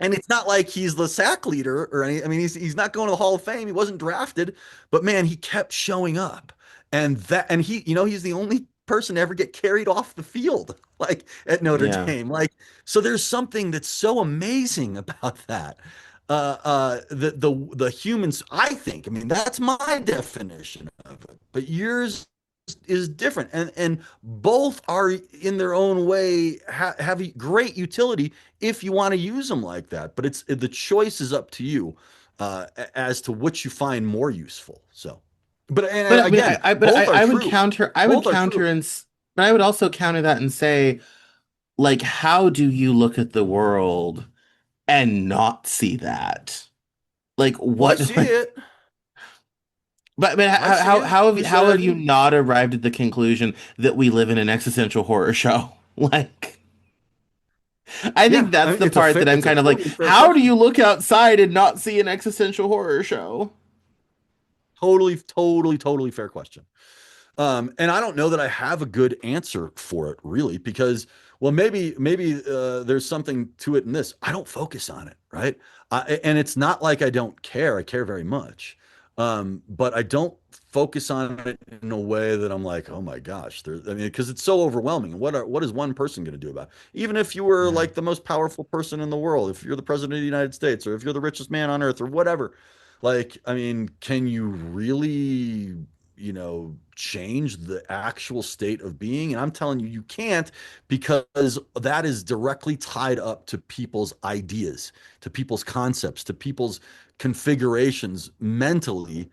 and it's not like he's the sack leader or any. I mean, he's not going to the Hall of Fame. He wasn't drafted, but man, he kept showing up, and he, he's the only person to ever get carried off the field, like at Notre Yeah. Dame. Like, so there's something that's so amazing about that. The humans, I think. I mean, that's my definition of it, but yours is different, and both are in their own way have great utility if you want to use them like that. But it's the choice is up to you as to which you find more useful. So, but But and I mean, again, both are true. I would Both are counter true. but I would also counter that and say, like, how do you look at the world and not see that? Like, Well, I what, see it. but I see it. Who said how I have you didn't? not arrived at the conclusion that we live in an existential horror show? Like, I think Yeah, I that's mean, the part that I'm it's a kind of like, totally fair how do question. you look outside and not see an existential horror show? Totally fair question. And I don't know that I have a good answer for it really, because well, maybe there's something to it in this. I don't focus on it, right? And it's not like I don't care. I care very much, but I don't focus on it in a way that I'm like, oh my gosh, I mean, because it's so overwhelming. What is one person going to do about it? Even if you were Yeah. like the most powerful person in the world, if you're the president of the United States, or if you're the richest man on earth, or whatever, like, I mean, can you really, change the actual state of being? And I'm telling you, you can't, because that is directly tied up to people's ideas, to people's concepts, to people's configurations mentally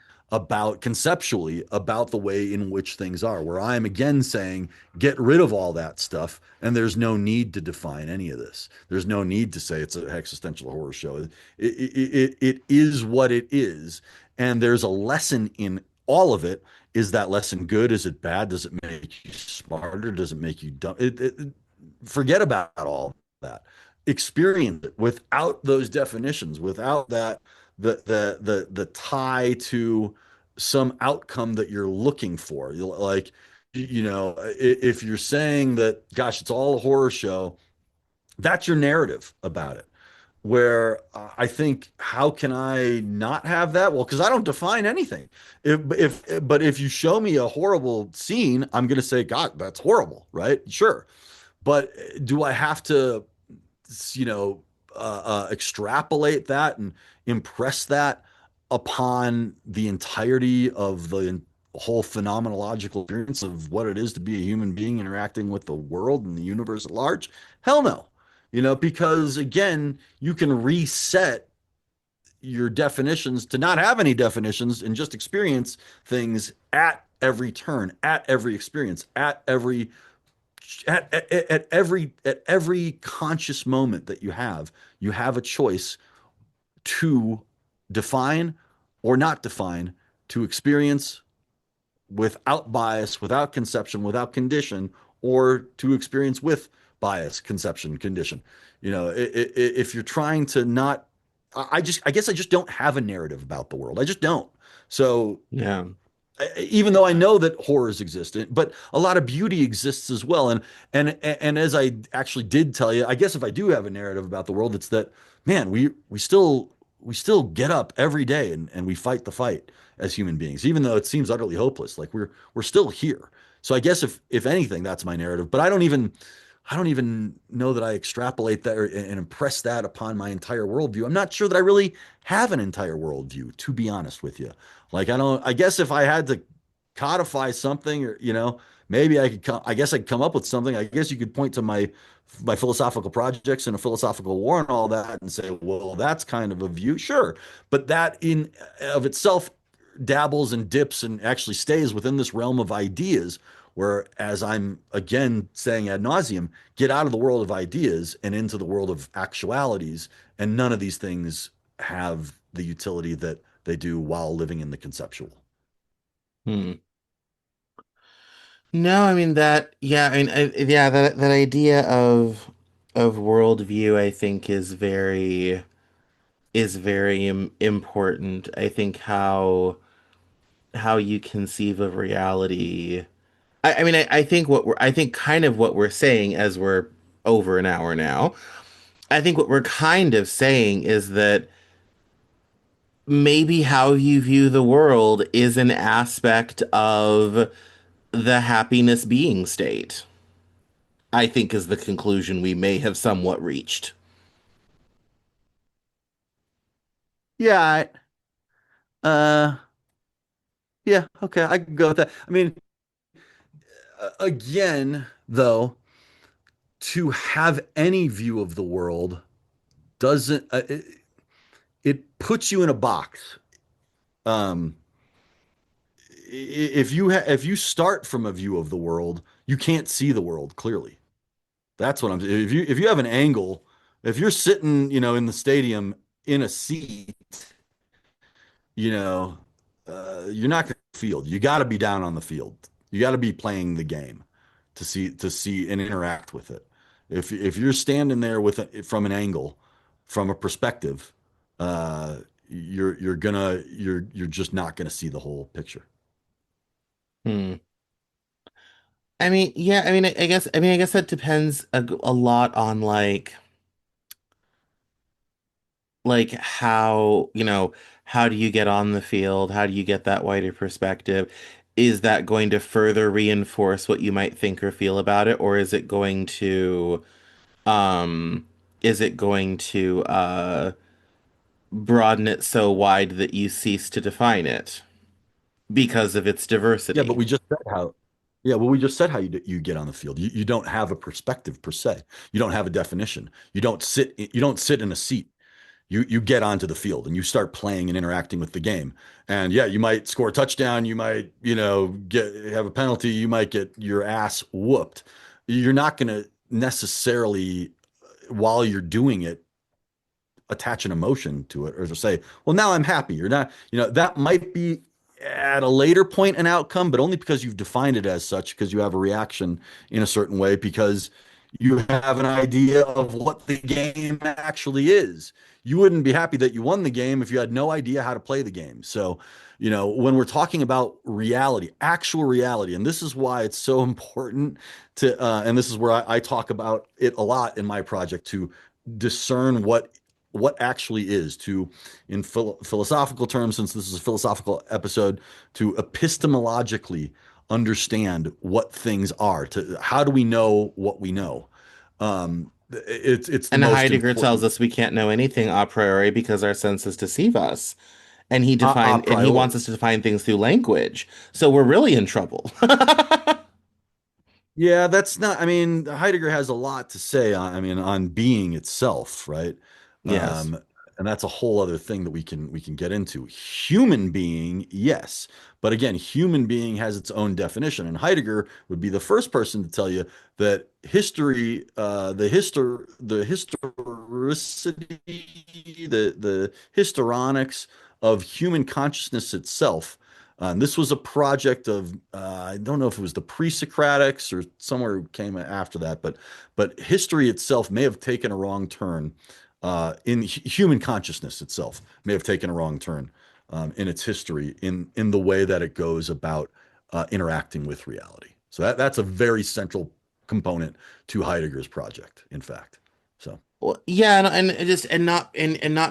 conceptually about the way in which things are. Where I'm again saying, get rid of all that stuff, and there's no need to define any of this. There's no need to say it's an existential horror show. It is what it is, and there's a lesson in all of it. Is that lesson good? Is it bad? Does it make you smarter? Does it make you dumb? Forget about all that. Experience it without those definitions, without that the tie to some outcome that you're looking for. Like, if you're saying that, gosh, it's all a horror show, that's your narrative about it. Where I think, how can I not have that? Well, because I don't define anything. But if you show me a horrible scene, I'm going to say, God, that's horrible, right? Sure. But do I have to you know, extrapolate that and impress that upon the entirety of the whole phenomenological experience of what it is to be a human being interacting with the world and the universe at large? Hell no. Because again, you can reset your definitions to not have any definitions and just experience things at every turn, at every experience, at every conscious moment that you have a choice to define or not define, to experience without bias, without conception, without condition, or to experience with bias, conception, condition. If you're trying to not, I guess I just don't have a narrative about the world. I just don't. So Yeah. even though I know that horrors exist, but a lot of beauty exists as well. And as I actually did tell you, I guess if I do have a narrative about the world, it's that, man, we still get up every day and we fight the fight as human beings, even though it seems utterly hopeless. Like we're still here. So I guess if anything, that's my narrative. But I don't even know that I extrapolate that and impress that upon my entire worldview. I'm not sure that I really have an entire worldview, to be honest with you. Like I guess if I had to codify something, or maybe I guess I could come up with something. I guess you could point to my philosophical projects and a philosophical war and all that and say, well, that's kind of a view. Sure. But that in of itself dabbles and dips and actually stays within this realm of ideas, where, as I'm again saying ad nauseum, get out of the world of ideas and into the world of actualities, and none of these things have the utility that they do while living in the conceptual. Hmm. No, I mean that, yeah, yeah, that idea of worldview, I think, is very important. I think how you conceive of reality. I think I think kind of what we're saying as we're over an hour now. I think what we're kind of saying is that maybe how you view the world is an aspect of the happiness being state. I think is the conclusion we may have somewhat reached. Yeah, uh, yeah, okay, I can go with that. I mean, again, though, to have any view of the world doesn't it puts you in a box. Um, if you start from a view of the world, you can't see the world clearly. That's what I'm. If you have an angle, if you're sitting, in the stadium in a seat, you know, you're not going to field. You got to be down on the field. You got to be playing the game to see and interact with it. If you're standing there from an angle, from a perspective, you're just not gonna see the whole picture. Hmm. Yeah, I guess that depends a lot on like how, how do you get on the field? How do you get that wider perspective? Is that going to further reinforce what you might think or feel about it, or um is it going to broaden it so wide that you cease to define it because of its Yeah, but diversity? we just said how. Yeah, well, we just said how you get on the field. You don't have a perspective per se. You don't have a definition. You don't sit in a seat. You get onto the field and you start playing and interacting with the game. And yeah, you might score a touchdown, you might, have a penalty, you might get your ass whooped. You're not going to necessarily, while you're doing it, attach an emotion to it or to say, well, now I'm happy. You're not, that might be at a later point an outcome, but only because you've defined it as such, because you have a reaction in a certain way, because you have an idea of what the game actually is. You wouldn't be happy that you won the game if you had no idea how to play the game. So, when we're talking about reality, actual reality, and this is why it's so important and this is where I talk about it a lot in my project, to discern what actually is, to, in philosophical terms, since this is a philosophical episode, to epistemologically understand what things are. To how do we know what we know? it's the And most Heidegger tells important us we can't know anything a priori because our senses deceive us. a And he wants priori. us to define things through language. So we're really in trouble. Yeah, that's not, I mean, Heidegger has a lot to say on, I mean, on being itself, right? Yes. Um, and that's a whole other thing that we can get into. Human being, yes. But again, human being has its own definition. And Heidegger would be the first person to tell you that history, the historicity, the histrionics of human consciousness itself. This was a project of I don't know if it was the pre-Socratics or somewhere who came after that, but history itself may have taken a wrong turn in human consciousness itself may have taken a wrong turn in its history in the way that it goes about interacting with reality. So that's a very central component to Heidegger's project, in fact. So Well, yeah, and just and not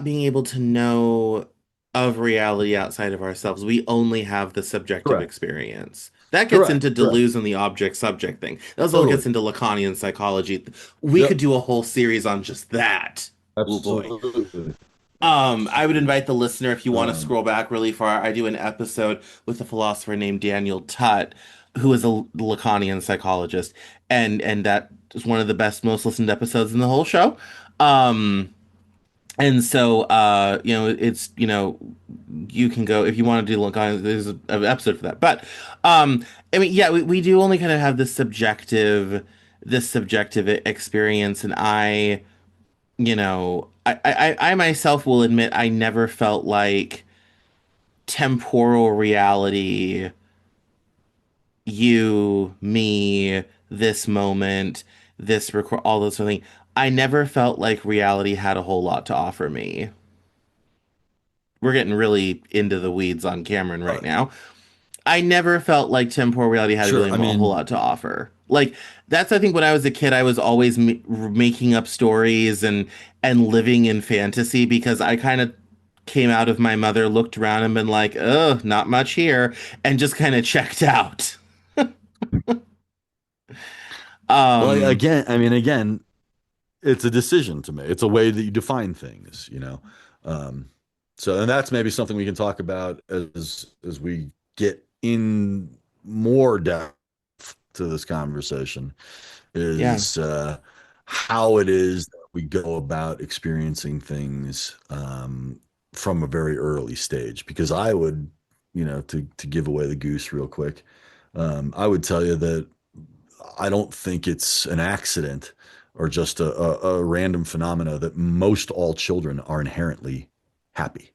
being able to know of reality outside of ourselves. We only have the subjective correct, experience. That gets correct, into correct, Deleuze and the object-subject thing. That also totally. gets into Lacanian psychology. We could Yep, do a whole series on just that. Oh boy. absolutely. I would invite the listener if you want to Um, scroll back really far. I do an episode with a philosopher named Daniel Tutt, who is a Lacanian psychologist, and that is one of the best, most listened episodes in the whole show. Um, and so, it's, you can go if you want to do Lacanian. There's an episode for that, but I mean, yeah, we do only kind of have this subjective experience, and I myself will admit I never felt like temporal reality, you, me, this moment, this record, all those sort of things. I never felt like reality had a whole lot to offer me. We're getting really into the weeds on Cameron right uh, now. I never felt like temporal reality had really sure. a I whole mean, lot to offer. Like that's I think when I was a kid, I was always making up stories and living in fantasy because I kind of came out of my mother, looked around and been like, "Oh, not much here," and just kind of checked out. well, Um, again, it's a decision to make. It's a way that you define things, you know. Um, so, and that's maybe something we can talk about as we get in more depth to this conversation yeah. is how it is that we go about experiencing things from a very early stage. Because I would, to give away the goose real quick, I would tell you that I don't think it's an accident or just a random phenomena that most all children are inherently happy.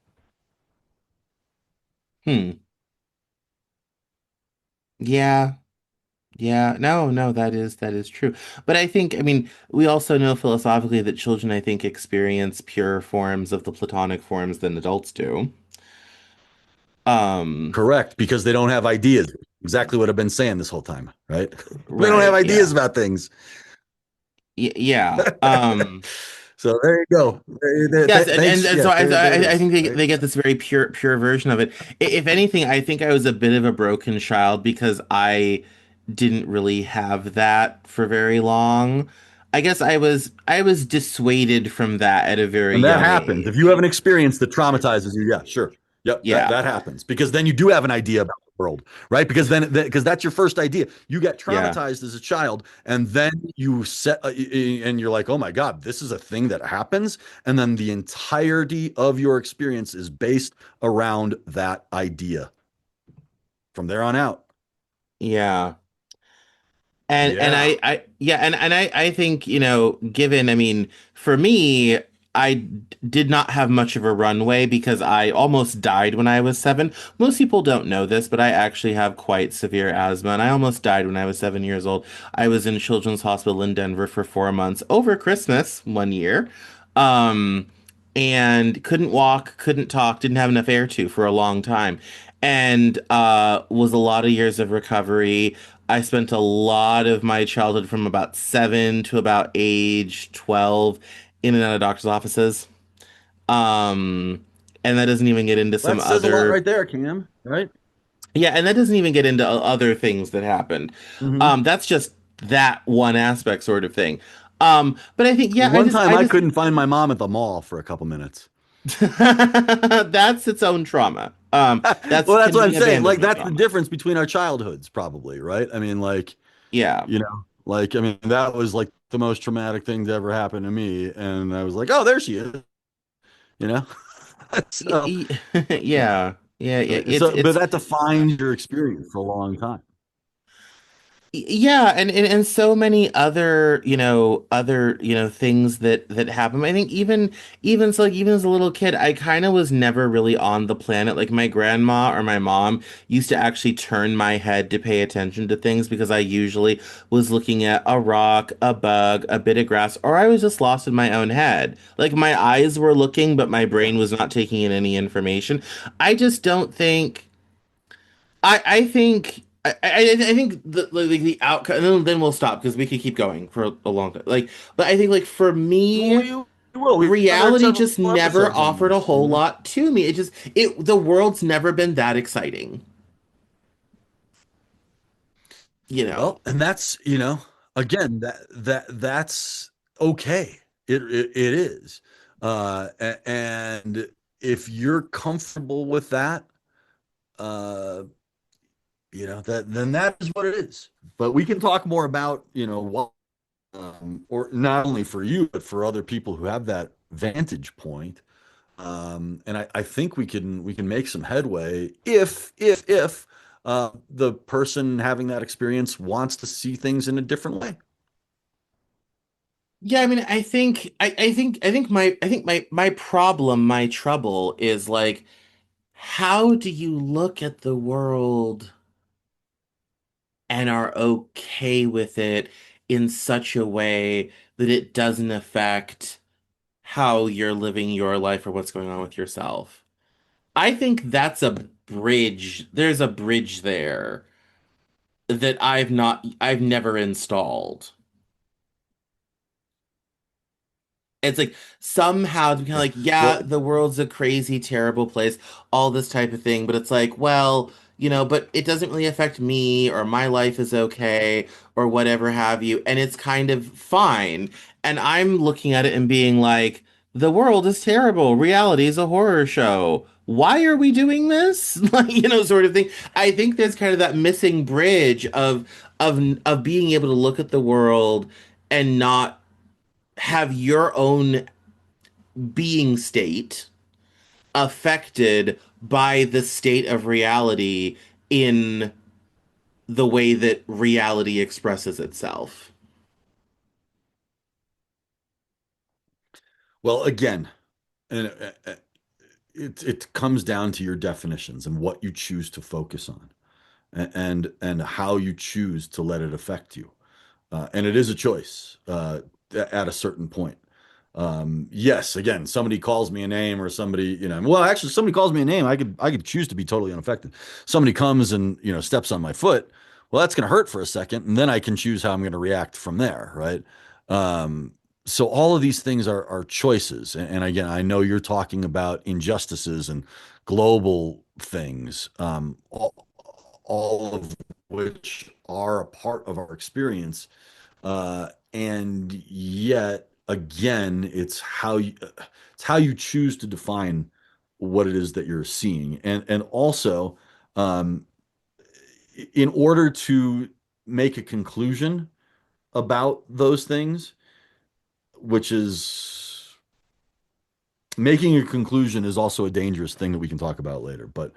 Hmm. Yeah. Yeah, no, that is true. But I think, I mean, we also know philosophically that children, I think, experience purer forms of the Platonic forms than adults do. Um, Correct, because they don't have ideas. Exactly what I've been saying this whole time, right? They don't have right, ideas yeah. about things. Yeah. So there you go. Yes, Thanks. and so Yes, there it I is. think Right. they get this very pure version of it. If anything, I think I was a bit of a broken child because I didn't really have that for very long. I guess I was dissuaded from that at a very And that young happens. If you have age. an experience that traumatizes you, yeah, sure. Yep, that Yeah. that happens because then you do have an idea about the world, right? Because that's your first idea. You get Yeah. traumatized as a child, and then you set and you're like, oh my God, this is a thing that happens, and then the entirety of your experience is based around that idea from there on out. Yeah. And Yeah. I think, given, I mean, for me, did not have much of a runway because I almost died when I was 7. Most people don't know this, but I actually have quite severe asthma, and I almost died when I was 7 years old. I was in Children's Hospital in Denver for 4 months over Christmas one year. Um, and couldn't walk, couldn't talk, didn't have enough air to for a long time. And was a lot of years of recovery. I spent a lot of my childhood from about 7 to about age 12 in and out of doctor's offices. Um, and that doesn't even get into some That says a lot other, right there, Cam, right? yeah, and that doesn't even get into other things that happened. Hmm. That's just that one aspect sort of thing. But I think, yeah, One time I I just, couldn't find my mom at the mall for a couple minutes. that's its own trauma. That's Well, that's can what I'm be saying. Like abandonment that's the trauma. difference between our childhoods, probably, right? I mean, like, Yeah. I mean, that was like the most traumatic thing to ever happen to me. And I was like, oh, there she is, you know? So, Yeah. Yeah, yeah. but It's that defines your experience for a long time. Yeah, and so many other, things that happen. I think even so, like even as a little kid, I kind of was never really on the planet. Like my grandma or my mom used to actually turn my head to pay attention to things because I usually was looking at a rock, a bug, a bit of grass, or I was just lost in my own head. Like my eyes were looking, but my Yeah. brain was not taking in any information. I just don't think. I think I think the outcome, and then we'll stop because we could keep going for a long time. But I think like for Well, me, we will. We have another reality several just never episodes on offered a this, you whole know? lot to me. The world's never been that exciting, you know. Well, and that's, again, that's okay. It is. And if you're comfortable with that, uh, that then that is what it is. But we can talk more about, what or not only for you, but for other people who have that vantage point. And I think we can make some headway if the person having that experience wants to see things in a different way. Yeah, I mean, I think my problem, my trouble is like, how do you look at the world and are okay with it in such a way that it doesn't affect how you're living your life or what's going on with yourself. I think that's a bridge. There's a bridge there that I've never installed. It's like somehow to be kind of Okay. like, yeah, Well, the world's a crazy, terrible place, all this type of thing. But it's like, well, but it doesn't really affect me or my life is okay or whatever have you. And it's kind of fine. And I'm looking at it and being like, the world is terrible. Reality is a horror show. Why are we doing this? Like, sort of thing. I think there's kind of that missing bridge of being able to look at the world and not have your own being state affected by the state of reality in the way that reality expresses itself. well, again, and it comes down to your definitions and what you choose to focus on, and how you choose to let it affect you. And it is a choice at a certain point. Yes, again, somebody calls me a name or somebody, well, actually, somebody calls me a name. I could choose to be totally unaffected. Somebody comes and, steps on my foot. Well, that's going to hurt for a second, and then I can choose how I'm going to react from there, right? Um, so all of these things are choices. And again, I know you're talking about injustices and global things, all of which are a part of our experience. And yet again, it's how you choose to define what it is that you're seeing. And also, um, in order to make a conclusion about those things, which is making a conclusion is also a dangerous thing that we can talk about later. But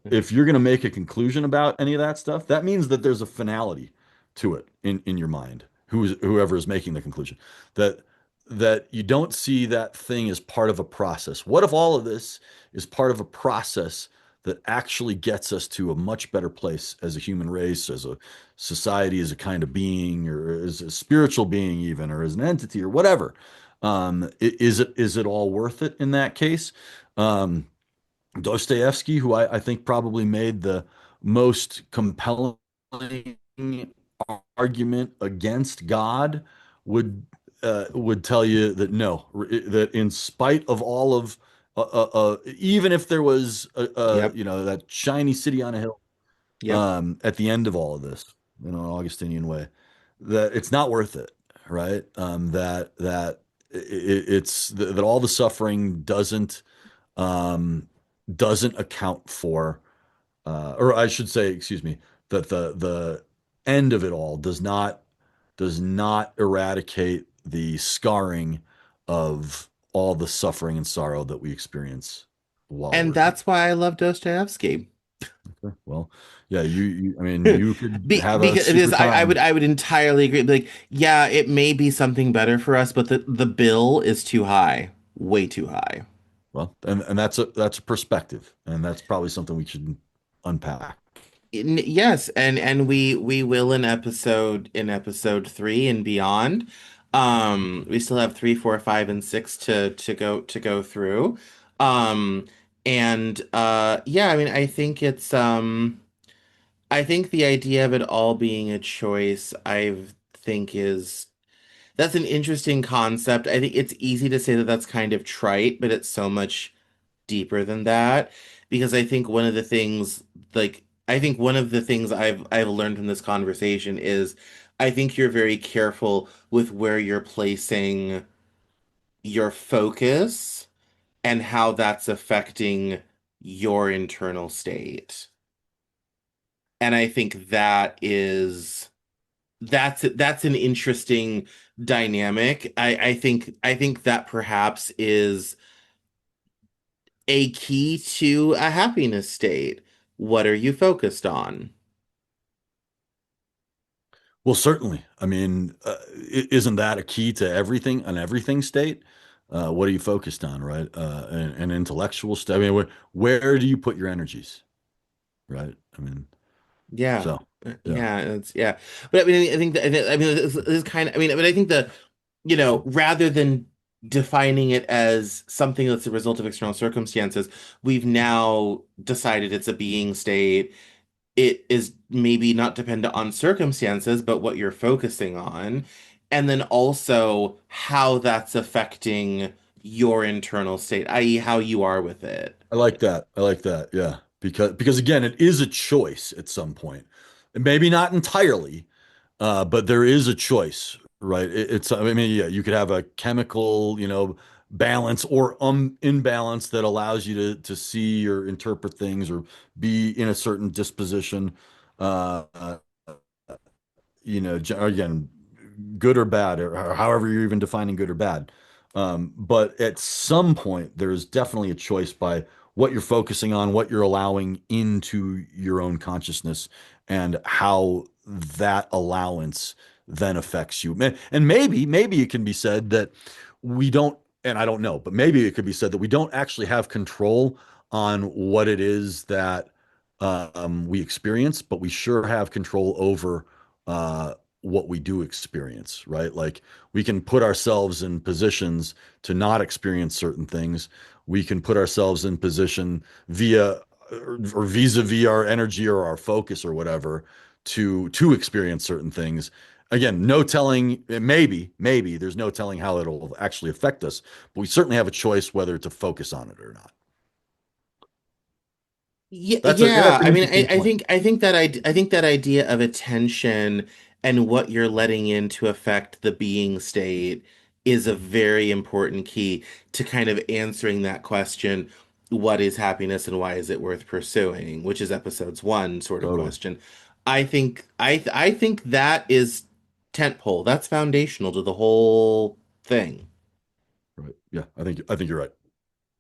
if you're going to make a conclusion about any of that stuff, that means that there's a finality to it in your mind, whoever is making the conclusion, that that you don't see that thing as part of a process. What if all of this is part of a process that actually gets us to a much better place as a human race, as a society, as a kind of being, or as a spiritual being, even, or as an entity, or whatever? Is it all worth it in that case? Um, Dostoevsky, who I think probably made the most compelling argument against God, would tell you that no, that in spite of all of even if there was Yep. that shiny city on a hill Yep. at the end of all of this, in an Augustinian way, that it's not worth it. right? That all the suffering um, doesn't account for, or I should say, excuse me, that the end of it all does not eradicate the scarring of all the suffering and sorrow that we experience while And we're here. that's why I love Dostoevsky. Well, yeah, I mean, you could have a super Because time. I would entirely agree. Like, yeah, it may be something better for us, but the bill is too high, way too high. Well, and that's a perspective, and that's probably something we should unpack. Yes, and we will in episode three and beyond. We still have three, four, five, and six to go through. Um, and yeah, I mean, I think the idea of it all being a choice, I think is that's an interesting concept. I think it's easy to say that that's kind of trite, but it's so much deeper than that because I think one of the things I think one of the things I've learned from this conversation is I think you're very careful with where you're placing your focus and how that's affecting your internal state. And I think that's an interesting dynamic. I think that perhaps is a key to a happiness state. What are you focused on? Well, certainly. I mean, isn't that a key to everything, an everything state? What are you focused on, right? An intellectual state. I mean, where do you put your energies, right? I mean, Yeah. so yeah, Yeah, yeah. But I mean, I think that I mean this is kind of I mean, but I think that rather than defining it as something that's a result of external circumstances, we've now decided it's a being state. It is maybe not dependent on circumstances, but what you're focusing on, and then also how that's affecting your internal state, i.e., how you are with it. I like that. I like that. Yeah, because again, it is a choice at some point, and maybe not entirely. But there is a choice, right? I mean, yeah, you could have a chemical, balance or imbalance that allows you to see or interpret things or be in a certain disposition. Uh, uh, again, good or bad, or however you're even defining good or bad. But at some point, there's definitely a choice by what you're focusing on, what you're allowing into your own consciousness, and how that allowance then affects you. And maybe it can be said that we don't, and I don't know, but maybe it could be said that we don't actually have control on what it is that we experience, but we sure have control over what we do experience, right? Like we can put ourselves in positions to not experience certain things. We can put ourselves in position via or vis-a-vis our energy or our focus or whatever to experience certain things. Again, no telling, maybe there's no telling how it'll actually affect us, but we certainly have a choice whether to focus on it or not. Yeah, That's yeah. an I mean, interesting point. I think that idea of attention and what you're letting in to affect the being state is a very important key to kind of answering that question, what is happiness and why is it worth pursuing, which is episode's one sort of Totally. question. I think that is tentpole. That's foundational to the whole thing. Right. Yeah, I think you're right.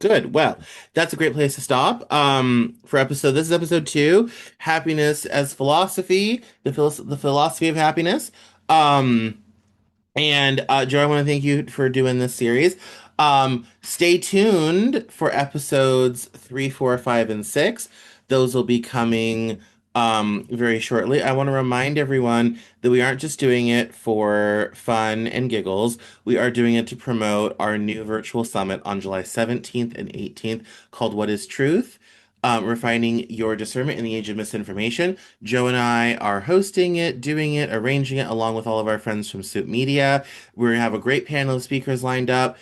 Good. Well, that's a great place to stop. For episode, this is episode two, happiness as philosophy, the philosophy of happiness. Um, and Joe, I want to thank you for doing this series. Stay tuned for episodes three, four, five, and six. Those will be coming very shortly. I want to remind everyone that we aren't just doing it for fun and giggles. We are doing it to promote our new virtual summit on July 17th and 18th called What is Truth? Refining Your Discernment in the Age of Misinformation. Joe and I are hosting it, doing it, arranging it, along with all of our friends from Soup Media. We're going to have a great panel of speakers lined up.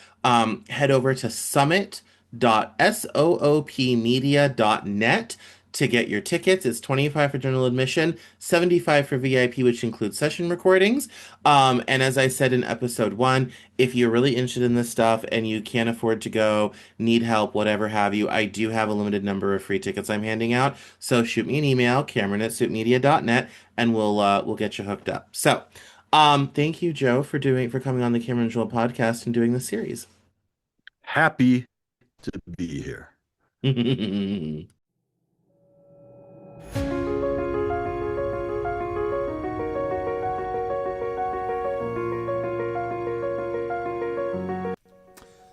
Head over to summit.soopmedia.net to get your tickets. It's 25 for general admission, 75 for VIP, which includes session recordings. And as I said in episode one, if you're really interested in this stuff and you can't afford to go, need help, whatever have you, I do have a limited number of free tickets I'm handing out. So shoot me an email, Cameron@suitmedia.net, and we'll get you hooked up. So, thank you, Joe, for coming on the Cameron Joel podcast and doing this series. Happy to be here.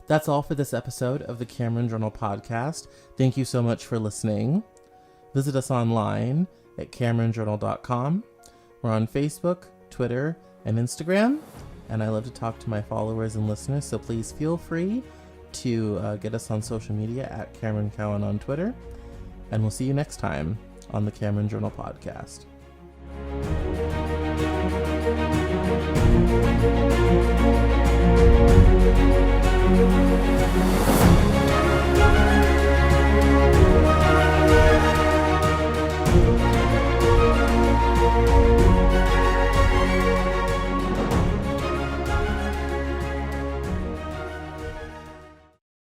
That's all for this episode of the Cameron Journal podcast. Thank you so much for listening. Visit us online at CameronJournal.com. We're on Facebook, Twitter, and Instagram, and I love to talk to my followers and listeners, so please feel free to get us on social media at Cameron Cowan on Twitter, and we'll see you next time on the Cameron Journal podcast.